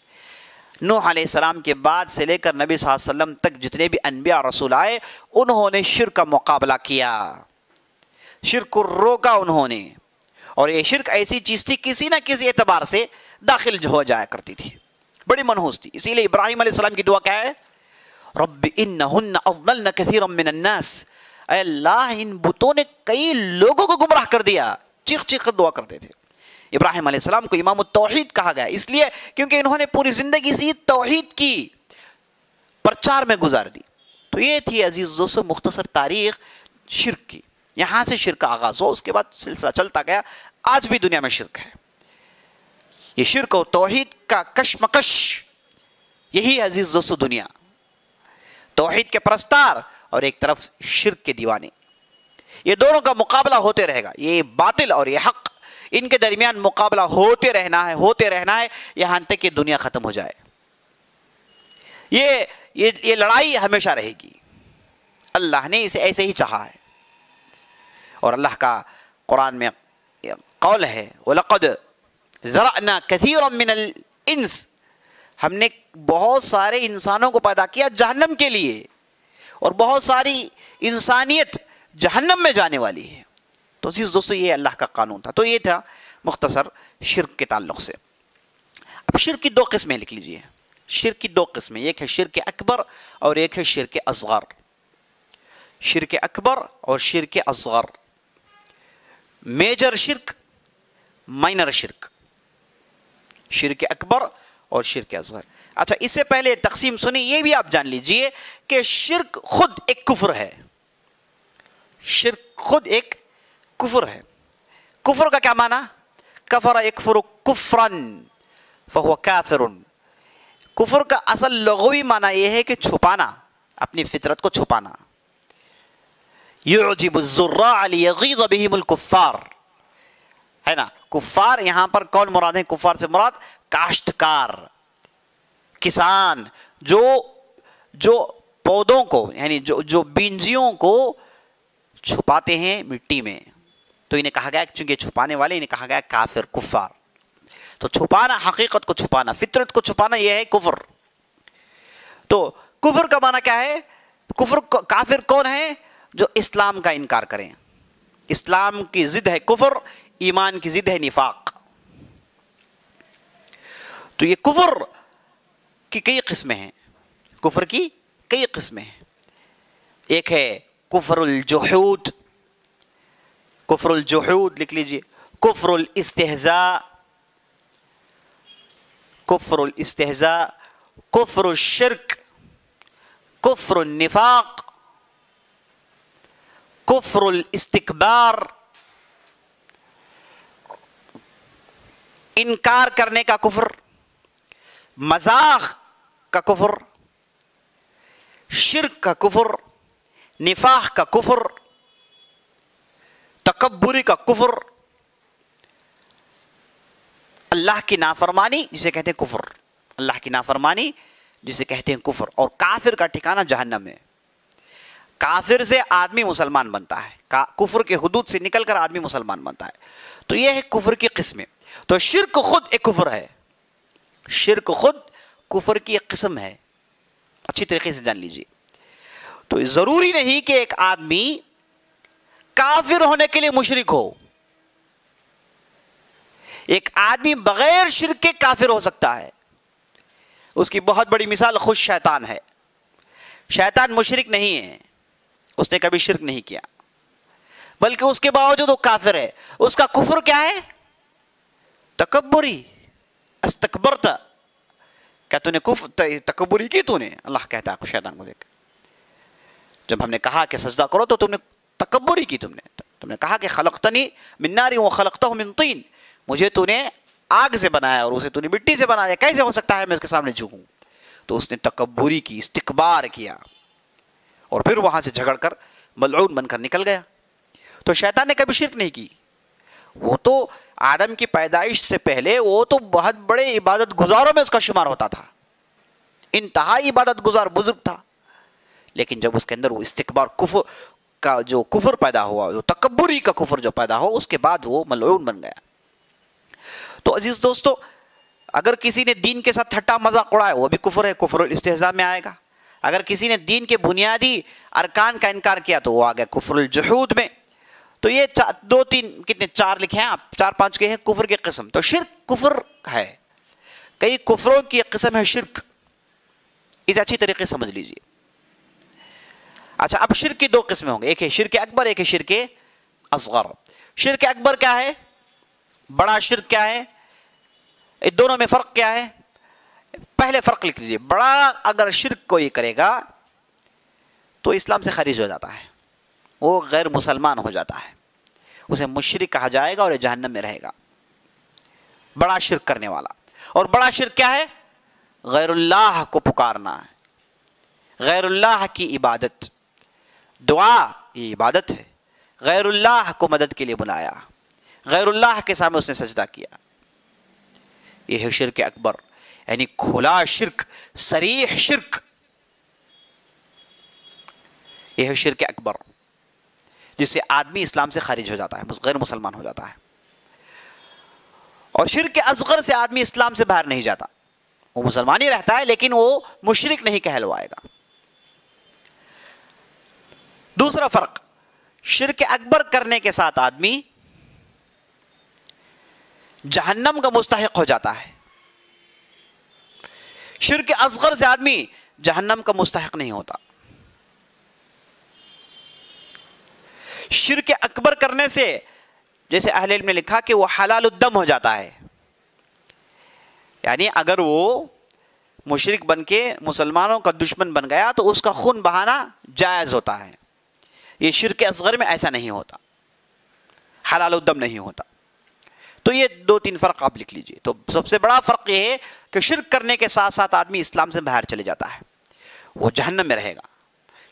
نوح علیہ السلام کے بعد سے لے کر نبی صلی اللہ علیہ وسلم تک جتنے بھی انبیاء رسول آئے انہوں نے شرک کا مقابلہ کیا، شرک کو روکا انہوں نے. اور یہ شرک ایسی چیز تھی کسی نہ کسی اعتبار سے داخل ہو جایا کرتی تھی، بڑی منحوس تھی. اسی لیے ابراہیم علیہ السلام کی دعا کیا ہے؟ رب انہن اضللن کثیرا من الناس، اے اللہ ان بتوں نے کئی لوگوں کو گمراہ کر دیا. چیخ چیخ دعا کرتے تھے. ابراہیم علیہ السلام کو امام التوحید کہا گیا اس لیے کیونکہ انہوں نے پوری زندگی سے توحید کی پرچار میں گزار دی. تو یہ تھی عزیز دوستو مختصر تاریخ شرک کی. یہاں سے شرک کا آغاز ہوا، اس کے بعد سلسلہ چلتا گیا. آج بھی دنیا میں شرک ہے. یہ شرک و توحید کا کشمکش، یہی عزیز دوستو دنیا. توحید کے پرستار اور ایک طرف شرک کے دیوانے، یہ دونوں کا مقابلہ ہوتے رہے گا. یہ باطل اور یہ حق، ان کے درمیان مقابلہ ہوتے رہنا ہے یہاں تک کہ دنیا ختم ہو جائے. یہ لڑائی ہمیشہ رہے گی. اللہ نے اسے ایسے ہی چاہا ہے. اور اللہ کا قرآن میں قول ہے وَلَقَدْ ذَرَأْنَا كَثِيرًا مِّنَ الْإِنسِ، ہم نے بہت سارے انسانوں کو پیدا کیا جہنم کے لیے، اور بہت ساری انسانیت جہنم میں جانے والی ہے. تو عزیز دوستو یہ اللہ کا قانون تھا. تو یہ تھا مختصر شرک کے تعلق سے. اب شرک کی دو قسمیں لکھ لیجئے. شرک کی دو قسمیں، ایک ہے شرک اکبر اور ایک ہے شرک اصغر. شرک اکبر اور شرک اصغر، میجر شرک، مائنر شرک. شرک اکبر اور شرک اصغر. اچھا اس سے پہلے تقسیم سنی، یہ بھی آپ جان لیجئے کہ شرک خود ایک کفر ہے. شرک خود ایک کفر ہے. کفر کا کیا معنی؟ کفر یکفر کفرن فہو کافر. کفر کا اصل لغوی معنی یہ ہے کہ چھپانا، اپنی فطرت کو چھپانا. یعجب الزراع لیغیظ بہم الکفار. ہے نا. کفار یہاں پر کون مراد ہیں؟ کفار سے مراد کاشتکار، کسان، جو پودوں کو یعنی جو بیجوں کو چھپاتے ہیں مٹی میں. تو انہیں کہا گیا چونکہ چھپانے والے انہیں کہا گیا کافر، کفار. تو چھپانا، حقیقت کو چھپانا، فطرت کو چھپانا، یہ ہے کفر. تو کفر کا معنی کیا ہے؟ کافر کون ہے؟ جو اسلام کا انکار کریں. اسلام کی ضد ہے کفر، ایمان کی ضد ہے نفاق. تو یہ کفر کی کئی قسمیں ہیں. کفر کی کئی قسمیں ہیں. ایک ہے کفر الجحود. کفر الجحود لکھ لیجئے. کفر الاستہزاء، کفر الاستہزاء، کفر الشرک، کفر النفاق، کفر الاستکبار، انکار کرنے کا کفر، مذاق کا کفر، شرک کا کفر، نفاق کا کفر، تکبری کا کفر، اللہ کی نافرمانی جسے کہتے ہیں کفر، اللہ کی نافرمانی جسے کہتے ہیں کفر. اور کافر کا ٹھکانہ جہنم ہے. کافر سے آدمی مسلمان بنتا ہے، کفر کے حدود سے نکل کر آدمی مسلمان بنتا ہے. تو یہ ہے کفر کی قسمیں. تو شرک خود ایک کفر ہے. شرک خود کفر کی ایک قسم ہے. اچھی طریقے سے جان لیجیے. تو ضروری نہیں کہ ایک آدمی کافر ہونے کے لیے مشرک ہو. ایک آدمی بغیر شرک کے کافر ہو سکتا ہے. اس کی بہت بڑی مثال خود شیطان ہے. شیطان مشرک نہیں ہے، اس نے کبھی شرک نہیں کیا، بلکہ اس کے باوجود وہ کافر ہے. اس کا کفر کیا ہے؟ تکبری. استکبرت، کیا تو نے تکبری کی؟ تو نے، اللہ کہتا ہے شیطان کو دیکھ. جب ہم نے کہا کہ سجدہ کرو تو تم نے تکبری کی. تم نے کہا کہ خلقتنی من نار وخلقتہ من طین، مجھے تو نے آگ سے بنایا اور اسے تو نے مٹی سے بنایا، کیسے ہو سکتا ہے میں اس کے سامنے جھکوں؟ تو اس نے تکبری کی، استکبار کیا، اور پھر وہاں سے جھگڑ کر ملعون بن کر نکل گیا. تو شیطان نے کبھی شرک نہیں کی. وہ تو آدم کی پیدائش سے پہلے وہ تو بہت بڑے عبادت گزاروں میں اس کا شمار ہوتا تھا، انتہائی عبادت گزار بزرگ تھا. لیکن جب اس کے اندر وہ استکبار کفر کا جو کفر پیدا ہوا، جو تکبری کا کفر جو پیدا ہوا، اس کے بعد وہ ملعون بن گیا. تو عزیز دوستو، اگر کسی نے دین کے ساتھ ٹھٹا مذاق اڑایا وہ بھی کفر ہے، کفر الاستہزاء میں آئے گا. اگر کسی نے دین کے بنیادی ارکان کا انکار کیا تو وہ آ گیا کفر الجحود میں. تو یہ دو تین کتنے چار لکھے ہیں آپ، چار پانچ کے ہیں کفر کی قسم. تو شرک کفر ہے، کئی کفروں کی ایک قسم ہے شرک. اسے اچھی طریقے سے سمجھ لیجئے. اچھا، اب شرک کی دو قسمیں ہوں گے، ایک ہے شرک اکبر، ایک ہے شرک اصغر. شرک اکبر کیا ہے؟ بڑا شرک کیا ہے؟ ان دونوں میں فرق کیا ہے؟ پہلے فرق لکھ لیجئے. بڑا اگر شرک کوئی کرے گا تو اسلام سے خارج ہو جاتا ہے، وہ غیر مسلمان ہو جاتا ہے، اسے مشرک کہا جائے گا اور یہ جہنم میں رہے گا. بڑا شرک کرنے والا. اور بڑا شرک کیا ہے؟ غیر اللہ کو پکارنا ہے، غیر اللہ کی عبادت. دعا یہ عبادت ہے. غیر اللہ کو مدد کے لیے بلایا، غیر اللہ کے سامنے اس نے سجدہ کیا. یہ ہے شرک اکبر، یعنی کھلا شرک، صریح شرک. یہ ہے شرک اکبر جس سے آدمی اسلام سے خارج ہو جاتا ہے، غیر مسلمان ہو جاتا ہے. اور شرک اصغر سے آدمی اسلام سے باہر نہیں جاتا، وہ مسلمان ہی رہتا ہے لیکن وہ مشرک نہیں کہلوائے گا. دوسرا فرق، شرک اکبر کرنے کے ساتھ آدمی جہنم کا مستحق ہو جاتا ہے. شرک اصغر سے آدمی جہنم کا مستحق نہیں ہوتا. شرک اکبر کرنے سے جیسے اہل علم نے لکھا کہ وہ حلال الدم ہو جاتا ہے، یعنی اگر وہ مشرک بن کے مسلمانوں کا دشمن بن گیا تو اس کا خون بہانا جائز ہوتا ہے. یہ شرک اصغر میں ایسا نہیں ہوتا، حلال الدم نہیں ہوتا. تو یہ دو تین فرق آپ لکھ لیجئے. تو سب سے بڑا فرق یہ ہے کہ شرک کرنے کے ساتھ ساتھ آدمی اسلام سے باہر چلے جاتا ہے، وہ جہنم میں رہے گا.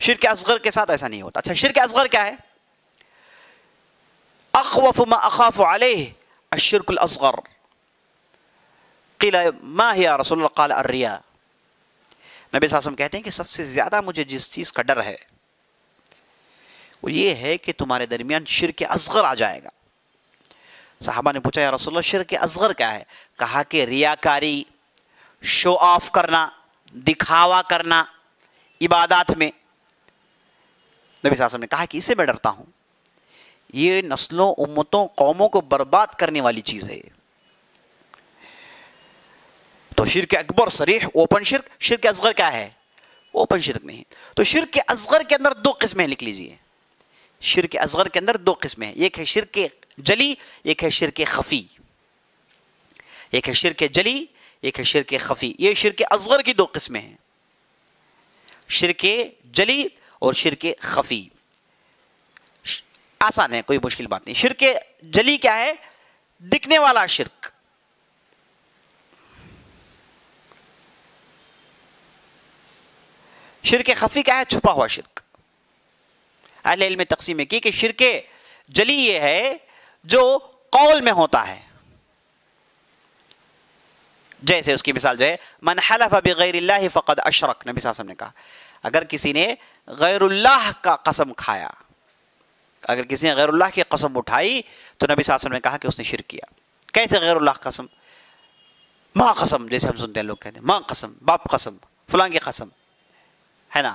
شرک اصغر کے ساتھ ایسا نہیں ہوتا. اچھا، شرک اصغر کیا ہے؟ اخوف ما اخاف علیہ الشرک الاصغر قیل ما ہی یا رسول اللہ قال الریا. نبی صلی اللہ علیہ وسلم کہتے ہیں کہ سب سے زیادہ مجھے جس چیز کا ڈر ہے وہ یہ ہے کہ تمہارے درمیان شرک اصغر آ جائے گا. صحابہ نے پوچھا یا رسول اللہ شرک اصغر کیا ہے؟ کہا کہ ریاکاری، شو آف کرنا، دکھاوا کرنا عبادات میں. نبی صلی اللہ علیہ وسلم نے کہا کہ اسے میں ڈرتا ہوں، یہ نسلوں، امتوں، قوموں کو برباد کرنے والی چیز ہے. تو شرک اکبر صریح اوپن شرک. شرک اصغر کیا ہے؟ اوپن شرک نہیں. تو شرک اصغر کے اندر دو قسمیں لکھ لیجئے. شرک اصغر کے اندر دو قسمیں ہیں، ایک ہے شرک جلی، ایک ہے شرک خفی. ایک ہے شرک جلی، ایک ہے شرک خفی. یہ شرک اصغر کی دو قسمیں ہیں، شرک جلی اور شرک خفی. آسان ہے، کوئی مشکل بات نہیں. شرک جلی کیا ہے؟ دکھنے والا شرک. شرک خفی کیا ہے؟ چھپا ہوا شرک. اہل علم تقسیم کی کہ شرک جلی یہ ہے جو قول میں ہوتا ہے، جیسے اس کی مثال جو ہے من حلف بغیر اللہ فقد اشرک. نبی صلی اللہ علیہ وسلم نے کہا اگر کسی نے غیر اللہ کا قسم کھایا، اگر کسی نے غیر اللہ کی قسم اٹھائی تو نبی صلی اللہ علیہ وسلم نے کہا کہ اس نے شرک کیا. کیسے غیر اللہ قسم؟ ماں قسم، جیسے ہم سنتے ہیں لوگ کہتے ہیں ماں قسم، باپ قسم، فلاں کی قسم، ہے نا.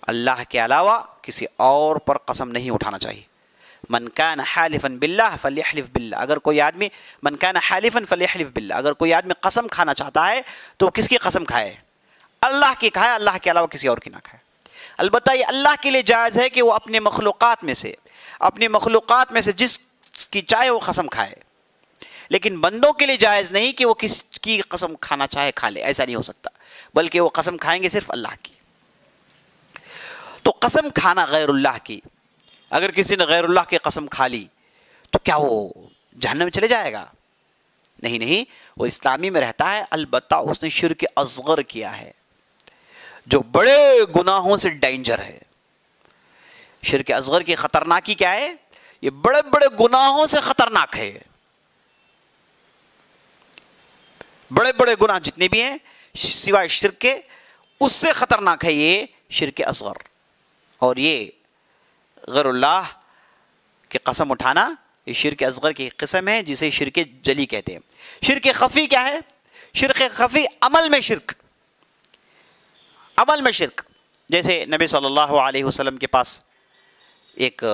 اللہ کے علاوہ کسی اور پر قسم نہیں اٹھانا چاہیے. من کان حالفا باللہ فلیحلف باللہ. اگر کوئی آدمی من کان حالفا فلیحلف باللہ، اگر کوئی آدمی قسم کھانا چاہتا ہے تو کس کی قسم کھائے؟ اللہ کی کھائے، اللہ کے علاوہ کسی اور کی نہ کھائے. البتہ یہ اللہ کے لیے جائز ہے کہ وہ اپنے مخلوقات میں سے جس کی چاہے وہ قسم کھائے، لیکن بندوں کے لیے جائز نہیں کہ وہ کس کی قسم کھانا چاہے کھا لے. ایسا نہیں ہو سکتا، بلکہ وہ قسم کھائیں گے صرف اللہ کی. تو قسم کھانا غیر اللہ کی، اگر کسی نے غیر اللہ کی قسم کھا لی تو کیا وہ جہنم میں چلے جائے گا؟ نہیں، وہ اسلامی میں رہتا ہے. البتہ اس نے شرک اصغر کیا ہے جو بڑے گناہوں سے ڈینجر ہے. شرک اصغر کی خطرناکی کیا ہے؟ یہ بڑے بڑے گناہوں سے خطرناک ہے. بڑے بڑے گناہ جتنے بھی ہیں سوائے شرک کے، اس سے خطرناک ہے یہ شرک اصغر. اور یہ غیر اللہ کی قسم اٹھانا یہ شرک اصغر کی قسم ہے جسے شرک جلی کہتے ہیں. شرک خفی کیا ہے؟ شرک خفی عمل میں شرک. عمل میں شرک، جیسے نبی صلی اللہ علیہ وسلم کے پاس ایک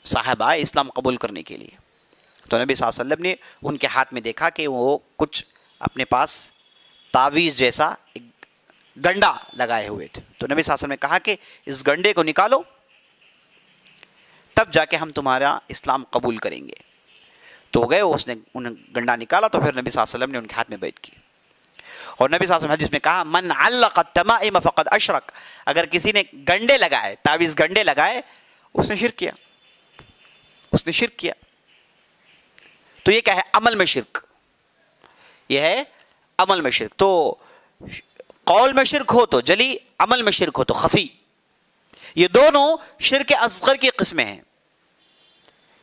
صاحب آئے اسلام قبول کرنے کے لیے. تو نبی صلی اللہ علیہ وسلم نے ان کے ہاتھ میں دیکھا کہ وہ کچھ اپنے پاس تعویذ جیسا ایک گنڈا لگائے ہوئے تھے. تو نبی صلی اللہ علیہ وسلم نے کہا کہ اس گنڈے کو نکالو، تب جا کے ہم تمہارا اسلام قبول کریں گے. تو گئے، اس نے انہیں گنڈا نکالا، تو پھر نبی صلی اللہ علیہ وسلم نے ان کے ہاتھ میں بیعت کی. اور نبی صلی اللہ علیہ وسلم حدیث میں کہا من علق التمائم فقد اشرک. اگر کسی نے گنڈے لگائے، تعویذ گنڈے لگائے، اس نے شرک کیا، اس نے شرک کیا. تو یہ کیا ہے؟ عمل میں شرک. یہ ہے عمل میں شرک. تو قول میں شرک ہو تو جلی، عمل میں شرک ہو تو خفی. یہ دونوں شرک اصغر کی قسمیں ہیں.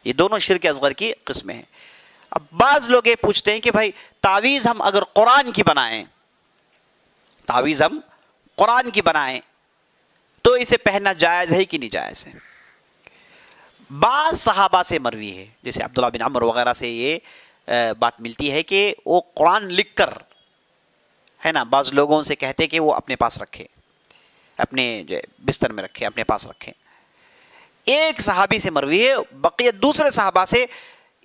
یہ دونوں شرک اصغر کی قسمیں ہیں. اب بعض لوگ یہ پوچھتے ہیں کہ بھائی تعویذ ہم اگر قرآن کی بنائیں، تعویذ ہم قرآن کی بنائیں تو اسے پہننا جائز ہے کہ نہیں جائز ہے؟ بعض صحابہ سے مروی ہے، جیسے عبداللہ بن عمر وغیرہ سے یہ بات ملتی ہے کہ وہ قرآن لکھ کر، ہے نا، بعض لوگوں سے کہتے کہ وہ اپنے پاس رکھے، اپنے جو بستر میں رکھے، اپنے پاس رکھے. ایک صحابی سے مروی ہے، بقیہ دوسرے صحابہ سے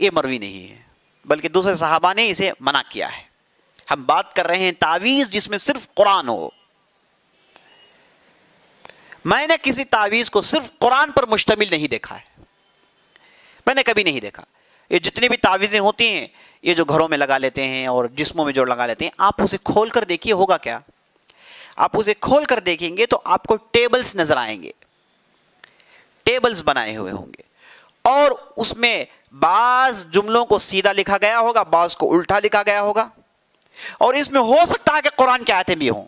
یہ مروی نہیں ہے، بلکہ دوسرے صحابہ نے اسے منع کیا ہے. ہم بات کر رہے ہیں تعویذ جس میں صرف قرآن ہو. میں نے کسی تعویذ کو صرف قرآن پر مشتمل نہیں دیکھا ہے، میں نے کبھی نہیں دیکھا. یہ جتنی بھی تعویذیں ہوتی ہیں یہ جو گھروں میں لگا لیتے ہیں اور جسموں میں جو لگا لیتے ہیں، آپ اسے کھول کر دیکھیے ہوگا کیا. آپ اسے کھول کر دیکھیں گے تو آپ کو ٹیبلز نظر آئیں گے، ٹیبلز بنائے ہوئے ہوں گے، اور اس میں بعض جملوں کو سیدھا لکھا گیا ہوگا، بعض کو الٹا لکھا گیا ہوگا، اور اس میں ہو سکتا ہے کہ قرآن کی آیتیں بھی ہوں.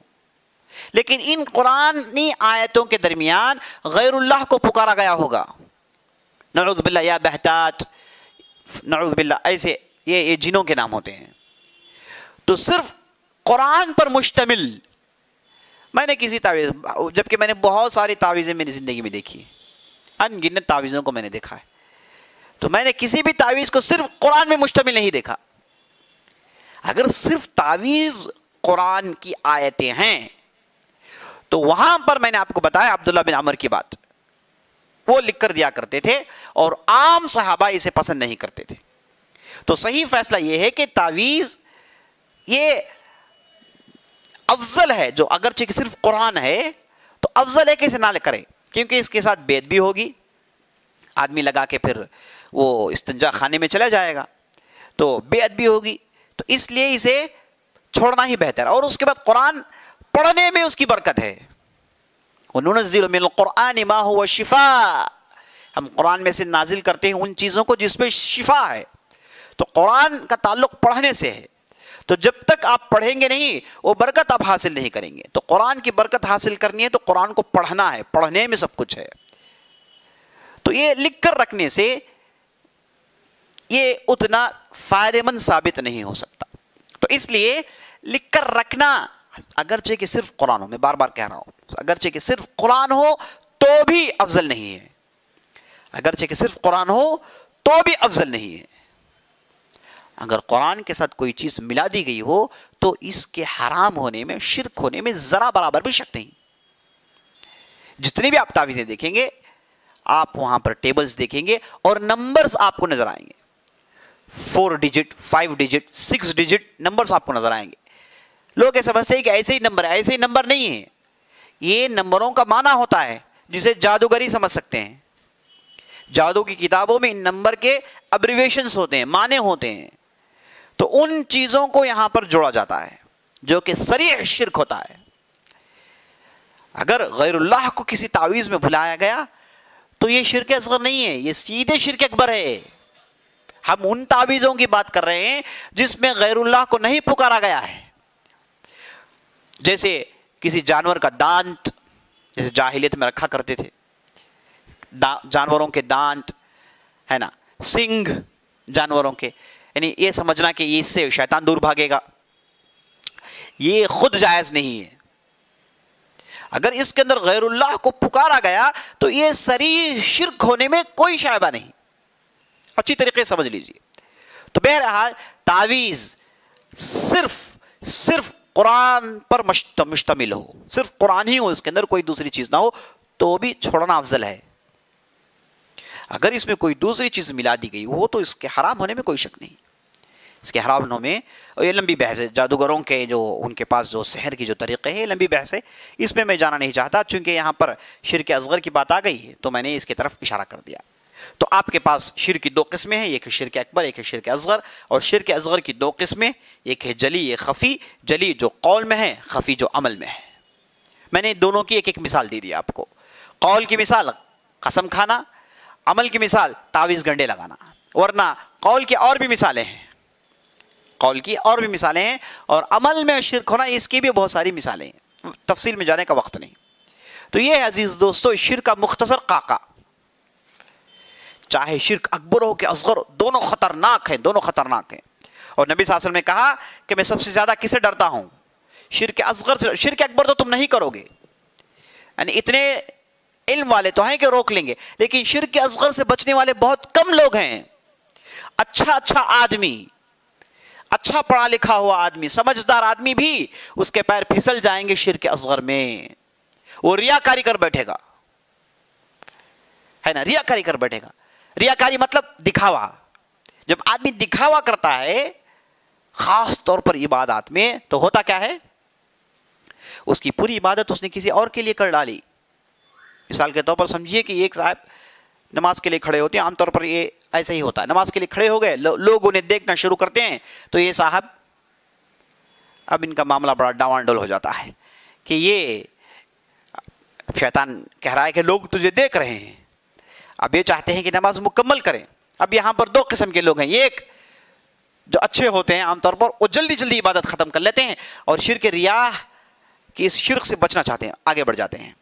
لیکن ان قرآنی آیتوں کے درمیان غیر اللہ کو پکارا گیا ہوگا. نعوذ باللہ، یا بہتات، نعوذ باللہ ایسے یہ جنوں کے نام ہوتے ہیں. تو صرف قرآن پر مشتمل میں نے کسی تعویذ، جبکہ میں نے بہت ساری تعویذیں میری زندگی میں دیکھی ہیں، ان گنت تعویذوں کو میں نے دیکھا ہے، تو میں نے کسی بھی تعویذ کو صرف قرآن میں مشتمل نہیں دیکھا. اگر صرف تعویذ قرآن کی آیتیں ہیں تو وہاں پر میں نے آپ کو بتایا عبداللہ بن عمر کی بات، وہ لکھ کر دیا کرتے تھے اور عام صحابہ اسے پسند نہیں کرتے تھے. تو صحیح فیصلہ یہ ہے کہ تعویذ یہ افضل ہے، جو اگرچہ کہ صرف قرآن ہے تو افضل ہے کہ اسے نہ کرے، کیونکہ اس کے ساتھ بیعت بھی ہوگی، آدمی لگا کے پھر وہ استنجا خانے میں چلا جائے گا تو بیعت بھی ہوگی، تو اس لیے اسے چھوڑنا ہی بہتر ہے. اور اس کے بعد قرآن پڑھنے میں اس کی برکت ہے. وَنُنَزِّلُ مِنَ الْقُرْآنِ مَا هُوَ شِفَاءٌ، ہم قرآن میں سے نازل کرتے ہیں ان چیزوں کو جس میں شفا ہے. تو قرآن کا تعلق پڑھنے سے ہے، تو جب تک آپ پڑھیں گے نہیں وہ برکت آپ حاصل نہیں کریں گے. تو قرآن کی برکت حاصل کرنی ہے تو قرآن کو پڑھنا ہے، پڑھنے میں سب کچھ ہے. تو یہ لکھ کر رکھنے سے یہ اتنا فائدہ مند ثابت نہیں ہو سکتا. تو اس لیے لکھ کر رکھنا، اگرچہ کہ صرف قرآن ہو، میں بار بار کہہ رہا ہوں، اگرچہ کہ صرف قرآن ہو تو بھی افضل نہیں ہے، اگرچہ کہ صرف قرآن ہو تو بھی افضل نہیں ہے. اگر قرآن کے ساتھ کوئی چیز ملا دی گئی ہو تو اس کے حرام ہونے میں، شرک ہونے میں ذرا برابر بھی شک نہیں. جتنی بھی آپ تعویذیں دیکھیں گے آپ وہاں پر ٹیبلز دیکھیں گے اور نمبرز آپ کو نظر آئیں گے، 4 ڈیجٹ 5 ڈیجٹ 6 ڈیجٹ نمبرز آپ کو نظر آئیں گے. لوگ یہ سمجھتے ہیں کہ ایسے ہی نمبر ہے، ایسے ہی نمبر نہیں ہے. یہ نمبروں کا معنی ہوتا ہے جسے جادوگری سمجھ سکتے ہیں. جادو کی کتابوں میں ان نمبر کے ابریویشنز ہوتے ہیں، معنی ہوتے ہیں. تو ان چیزوں کو یہاں پر جوڑا جاتا ہے جو کہ صریح شرک ہوتا ہے. اگر غیر اللہ کو کسی تعویذ میں بلایا گیا تو یہ شرک اصغر نہیں ہے، یہ سیدھے شرک اکبر ہے. ہم ان تعویذوں کی بات کر رہے ہیں جس میں غیر اللہ کو نہیں پکارا گیا ہے، جیسے کسی جانور کا دانت، جیسے جاہلیت میں رکھا کرتے تھے جانوروں کے دانت ہے نا، سنگ جانوروں کے، یعنی یہ سمجھنا کہ اس سے شیطان دور بھاگے گا، یہ خود جائز نہیں ہے. اگر اس کے اندر غیر اللہ کو پکارا گیا تو یہ صریح شرک ہونے میں کوئی شائبہ نہیں. اچھی طریقے سے سمجھ لیجئے. تو بہرحال تعویذ صرف قرآن پر مشتمل ہو، صرف قرآن ہی ہو، اس کے اندر کوئی دوسری چیز نہ ہو تو بھی چھوڑنا افضل ہے. اگر اس میں کوئی دوسری چیز ملا دی گئی ہو تو اس کے حرام ہونے میں کوئی شک نہیں. اس کے حرام ہونے میں، اور یہ لمبی بحث ہے، جادوگروں کے جو ان کے پاس جو سحر کی جو طریقے ہیں، لمبی بحث ہے، اس میں جانا نہیں چاہتا. چونکہ یہاں پر شرک اصغر کی بات آ گئی ہے تو میں نے اس کی طرف اشارہ کر دیا. تو آپ کے پاس شرک کی 2 قسمیں ہیں، ایک ہے شرک اکبر، ایک ہے شرک اصغر. اور شرک اصغر کی 2 قسمیں، ایک ہے جلی، ایک خفی. جلی جو قول میں ہے، خفی جو عمل میں ہے. میں نے دونوں کی ایک ایک مثال دے دی آپ کو. قول کی مثال قسم کھانا، عمل کی مثال تعویذ گنڈے لگانا. ورنہ قول کی اور بھی مثالیں ہیں، قول کی اور بھی مثالیں ہیں، اور عمل میں شرک ہونا اس کی بھی بہت ساری مثالیں ہیں، تفصیل میں جانے کا وقت نہیں. تو یہ عزیز دوستو شرک کا مختصر خاکہ. چاہے شرک اکبر ہو کہ اصغر، دونوں خطرناک ہیں، دونوں خطرناک ہیں. اور نبی صلی اللہ علیہ وسلم نے کہا کہ میں سب سے زیادہ کسے ڈرتا ہوں؟ شرک اصغر سے. شرک اکبر تو تم نہیں کرو گے، یعنی اتنے علم والے تو ہیں کہ روک لیں گے، لیکن شرک اصغر سے بچنے والے بہت کم لوگ ہیں. اچھا آدمی، اچھا پڑھا لکھا ہوا آدمی، سمجھدار آدمی بھی اس کے پیر پھسل جائیں گے شرک اصغر میں. وہ ریاکاری کر بیٹھے گا، ہے نا، ریاکاری کر بیٹھے گا. ریاکاری مطلب دکھاوا. جب آدمی دکھاوا کرتا ہے خاص طور پر عبادات میں تو ہوتا کیا ہے؟ اس کی پوری عبادت اس نے کسی اور کے لیے کر ڈالی. مثال کے طور پر سمجھیے کہ ایک صاحب نماز کے لیے کھڑے ہوتے ہیں، عام طور پر یہ ایسا ہی ہوتا ہے، نماز کے لیے کھڑے ہو گئے، لوگ انہیں دیکھنا شروع کرتے ہیں تو یہ صاحب اب ان کا معاملہ بڑا ڈاوانڈول ہو جاتا ہے کہ یہ شیطان کہہ رہا ہے کہ لوگ تجھے دیکھ رہے ہیں، اب یہ چاہتے ہیں کہ نماز مکمل کریں. اب یہاں پر 2 قسم کے لوگ ہیں. ایک جو اچھے ہوتے ہیں عام طور پر وہ جلدی عبادت ختم کر لیتے ہیں اور شرک ریاہ کی اس شرک سے بچنا چاہتے ہیں، آگے بڑھ جاتے ہیں.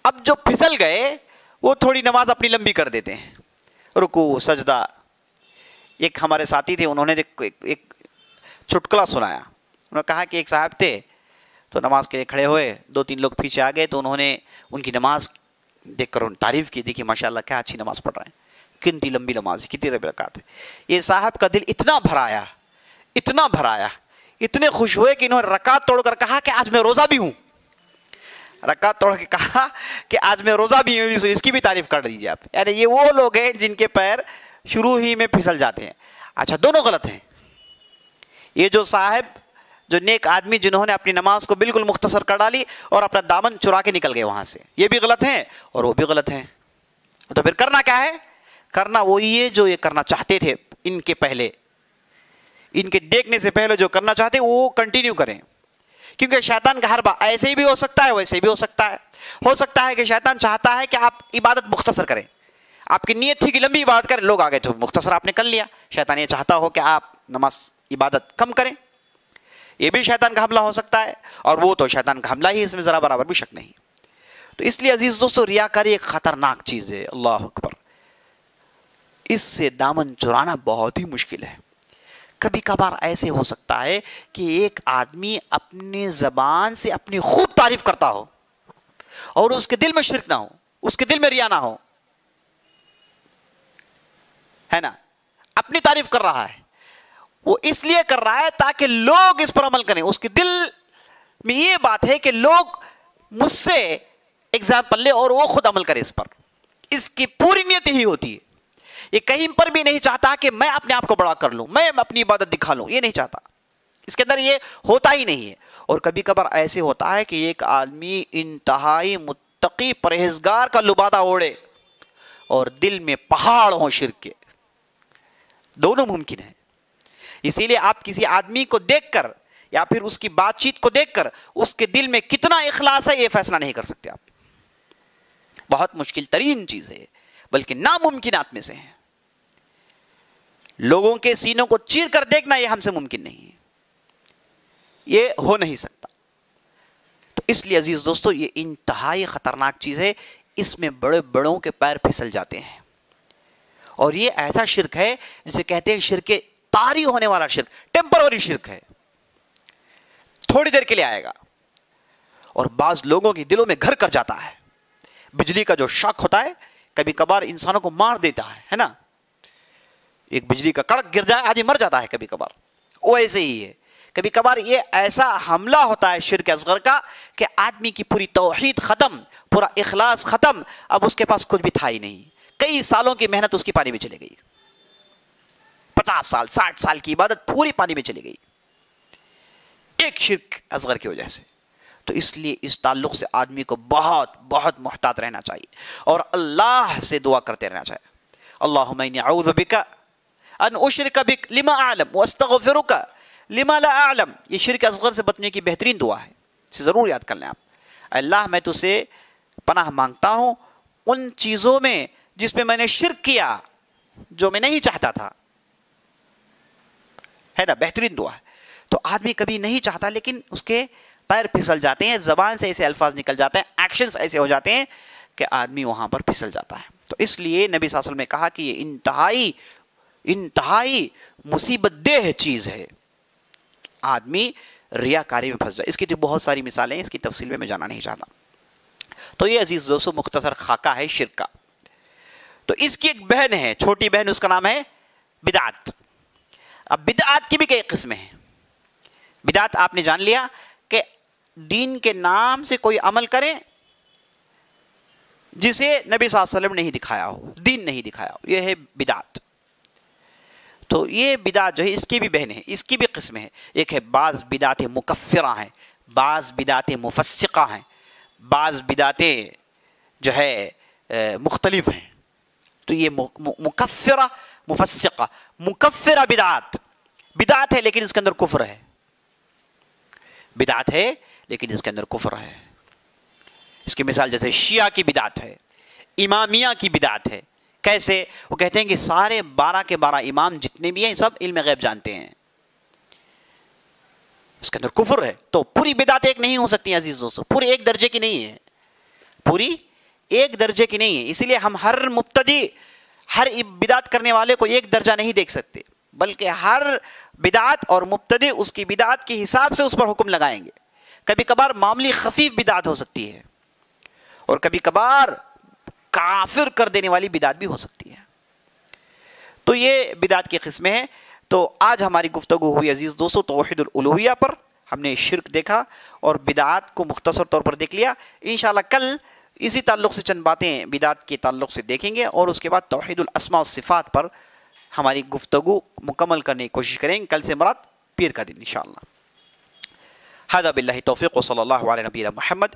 اب جو پھسل گئے وہ تھوڑی نماز اپنی لمبی کر دیتے ہیں، رکوع سجدہ ایک ہمارے ساتھی تھے، انہوں نے ایک چٹکلا سنایا. انہوں نے کہا کہ ایک صاحب تھے تو نماز کے لیے کھڑے ہوئے، 2-3 لوگ پیچھے آ گئے تو انہوں نے ان کی نماز دیکھ کر تعریف کی، دیکھیے ماشاء اللہ کیا اچھی نماز پڑھ رہے ہیں، کتنی لمبی نماز ہے، کتنی رکعت ہے. یہ صاحب کا دل اتنا بھر آیا، اتنے خوش ہوئے کہ انہوں نے رکعت توڑ کر کہا کہ آج میں روزہ بھی ہوں. رکعت توڑ کے کہا کہ آج میں روزہ بھی ہوں، اس کی بھی تعریف کر دیجیے آپ. یعنی یہ وہ لوگ ہیں جن کے پیر شروع ہی میں پھسل جاتے ہیں. اچھا، دونوں غلط ہیں. یہ جو صاحب، جو نیک آدمی جنہوں نے اپنی نماز کو بالکل مختصر کر ڈالی اور اپنا دامن چرا کے نکل گئے وہاں سے، یہ بھی غلط ہیں اور وہ بھی غلط ہیں. تو پھر کرنا کیا ہے؟ کرنا وہی ہے جو یہ کرنا چاہتے تھے ان کے پہلے، ان کے دیکھنے سے پہلے جو کرنا چاہتے وہ کنٹینیو کریں. کیونکہ شیطان کا ہر بات ایسے بھی ہو سکتا ہے، ویسے بھی ہو سکتا ہے. ہو سکتا ہے کہ شیطان چاہتا ہے کہ آپ عبادت مختصر کریں، آپ کی نیت تھی کہ لمبی عبادت کریں، لوگ آگے تو مختصر آپ نے کر لیا. شیطان یہ چاہتا ہو کہ آپ نماز عبادت کم کریں، یہ بھی شیطان کا حملہ ہو سکتا ہے. اور وہ تو شیطان کا حملہ ہی، اس میں ذرا برابر بھی شک نہیں. تو اس لیے عزیز دوستو، ریاکاری ایک خطرناک چیز ہے. اللہ اکبر. اس سے دامن چرانا بہت ہی مشکل ہے. کبھی کبھار ایسے ہو سکتا ہے کہ ایک آدمی اپنی زبان سے اپنی خوب تعریف کرتا ہو اور اس کے دل میں شرک نہ ہو، اس کے دل میں ریا نہ ہو، ہے نا. اپنی تعریف کر رہا ہے، وہ اس لیے کر رہا ہے تاکہ لوگ اس پر عمل کریں. اس کے دل میں یہ بات ہے کہ لوگ مجھ سے ایگزامپل لے اور وہ خود عمل کرے اس پر. اس کی پوری نیت ہی ہوتی ہے. یہ کہیں پر بھی نہیں چاہتا کہ میں اپنے آپ کو بڑا کر لوں، میں اپنی عبادت دکھا لوں، یہ نہیں چاہتا. اس کے اندر یہ ہوتا ہی نہیں ہے. اور کبھی کبھار ایسے ہوتا ہے کہ ایک آدمی انتہائی متقی پرہیزگار کا لبادہ اوڑھے اور دل میں پہاڑ ہوں شرک کے. دونوں ممکن ہیں. اسی لیے آپ کسی آدمی کو دیکھ کر یا پھر اس کی بات چیت کو دیکھ کر اس کے دل میں کتنا اخلاص ہے یہ فیصلہ نہیں کر سکتے آپ. بہت مشکل ترین چیز ہے، بلکہ ناممکنات میں سے ہے. لوگوں کے سینوں کو چیر کر دیکھنا یہ ہم سے ممکن نہیں ہے، یہ ہو نہیں سکتا. تو اس لیے عزیز دوستو، یہ انتہائی خطرناک چیز ہے. اس میں بڑے بڑوں کے پیر پھسل جاتے ہیں. اور یہ ایسا شرک ہے جسے کہتے ہیں شرک طاری ہونے والا شرک. ٹیمپروری شرک ہے، تھوڑی دیر کے لیے آئے گا اور بعض لوگوں کے دلوں میں گھر کر جاتا ہے. بجلی کا جو شاک ہوتا ہے کبھی کبھار انسانوں کو مار دیتا ہے نا. ایک بجلی کا کڑک گر جائے آدمی مر جاتا ہے کبھی کبھار. وہ ایسے ہی ہے. کبھی کبھار یہ ایسا حملہ ہوتا ہے شرک اصغر کا کہ آدمی کی پوری توحید ختم، پورا اخلاص ختم، اب اس کے پاس کچھ بھی تھا ہی نہیں. کئی سالوں کی محنت اس کی پانی میں چلے گئی. 50 سال 60 سال کی عبادت پوری پانی میں چلی گئی ایک شرک اصغر کی وجہ سے. تو اس لیے اس تعلق سے آدمی کو بہت بہت محتاط رہنا چاہیے اور اللہ سے دعا کرتے رہنا چاہیے. اللہم انی اعوذ بک ان اشرک بک لما اعلم واستغفرک لما لا اعلم. یہ شرک اصغر سے بچنے کی بہترین دعا ہے، اسے ضرور یاد کر لیں آپ. اللہ میں تجھ سے پناہ مانگتا ہوں ان چیزوں میں جس میں نے شرک کیا جو میں نہیں چاہتا تھا، ہے نا. بہترین دعا ہے. تو آدمی کبھی نہیں چاہتا لیکن اس کے پیر پھسل جاتے ہیں، زبان سے ایسے الفاظ نکل جاتے ہیں، ایکشنز ایسے ہو جاتے ہیں کہ آدمی وہاں پر پھسل جاتا ہے. تو اس لیے نبی صلی اللہ علیہ وسلم نے کہا کہ یہ انتہائی مصیبت دہ چیز ہے، آدمی ریاکاری میں پھنس جائے. اس کی تو بہت ساری مثالیں ہیں، اس کی تفصیل میں جانا نہیں چاہتا. تو یہ عزیز دوستو مختصر خاکہ ہے شرک کا. تو اس کی ایک بہن ہے، چھوٹی بہن، اس کا نام ہے بدعت. اب بدعت کی بھی کئی قسمیں ہیں. بدعت آپ نے جان لیا کہ دین کے نام سے کوئی عمل کرے جسے نبی صلی اللہ علیہ وسلم نہیں دکھایا ہو، دین نہیں دکھایا ہو، یہ ہے بدعت. تو یہ بدعت جو ہے اس کی بھی بہن ہے، اس کی بھی قسمیں ہیں. ایک ہے بعض بدعت مکفرہ ہیں، بعض بدعت مفسقہ ہیں، بعض بدعتیں جو ہے مختلف ہیں. تو یہ مکفرہ مفسقہ. مکفرہ بدعت ہے لیکن اس کے اندر کفر ہے. بدعت ہے لیکن اس کے اندر کفر ہے. اس کی مثال جیسے شیعہ کی بدعت ہے، امامیہ کی بدعت ہے. کیسے؟ وہ کہتے ہیں کہ سارے 12 کے 12 امام جتنے بھی ہیں سب علم غیب جانتے ہیں. اس کے اندر کفر ہے. تو پوری بدعت ایک نہیں ہو سکتی عزیز دوستو، پوری ایک درجے کی نہیں ہے، پوری ایک درجے کی نہیں ہے. اسی لیے ہم ہر مبتدی ہر بدعت کرنے والے کو ایک درجہ نہیں دیکھ سکتے، بلکہ ہر بدعت اور مبتدع اس کی بدعت کے حساب سے اس پر حکم لگائیں گے۔ کبھی کبھار معمولی خفیف بدعت ہو سکتی ہے، اور کبھی کبھار کافر کر دینے والی بدعت بھی ہو سکتی ہے۔ تو یہ بدعت کی قسمیں ہیں۔ تو آج ہماری گفتگو ہوئی عزیز دوستو توحید الالوہیہ پر، ہم نے شرک دیکھا اور بدعات کو مختصر طور پر دیکھ لیا۔ انشاءاللہ کل اسی تعلق سے چند باتیں بدعات کے تعلق سے دیکھیں گے، اور اس کے بعد توحید الاسماء والصفات پر ہماری گفتگو مکمل کرنے کی کوشش کریں گے۔ کل سے مراد پیر کا دن انشاءاللہ۔ ھذا باللہ توفیق وصلی اللہ علی نبینا محمد۔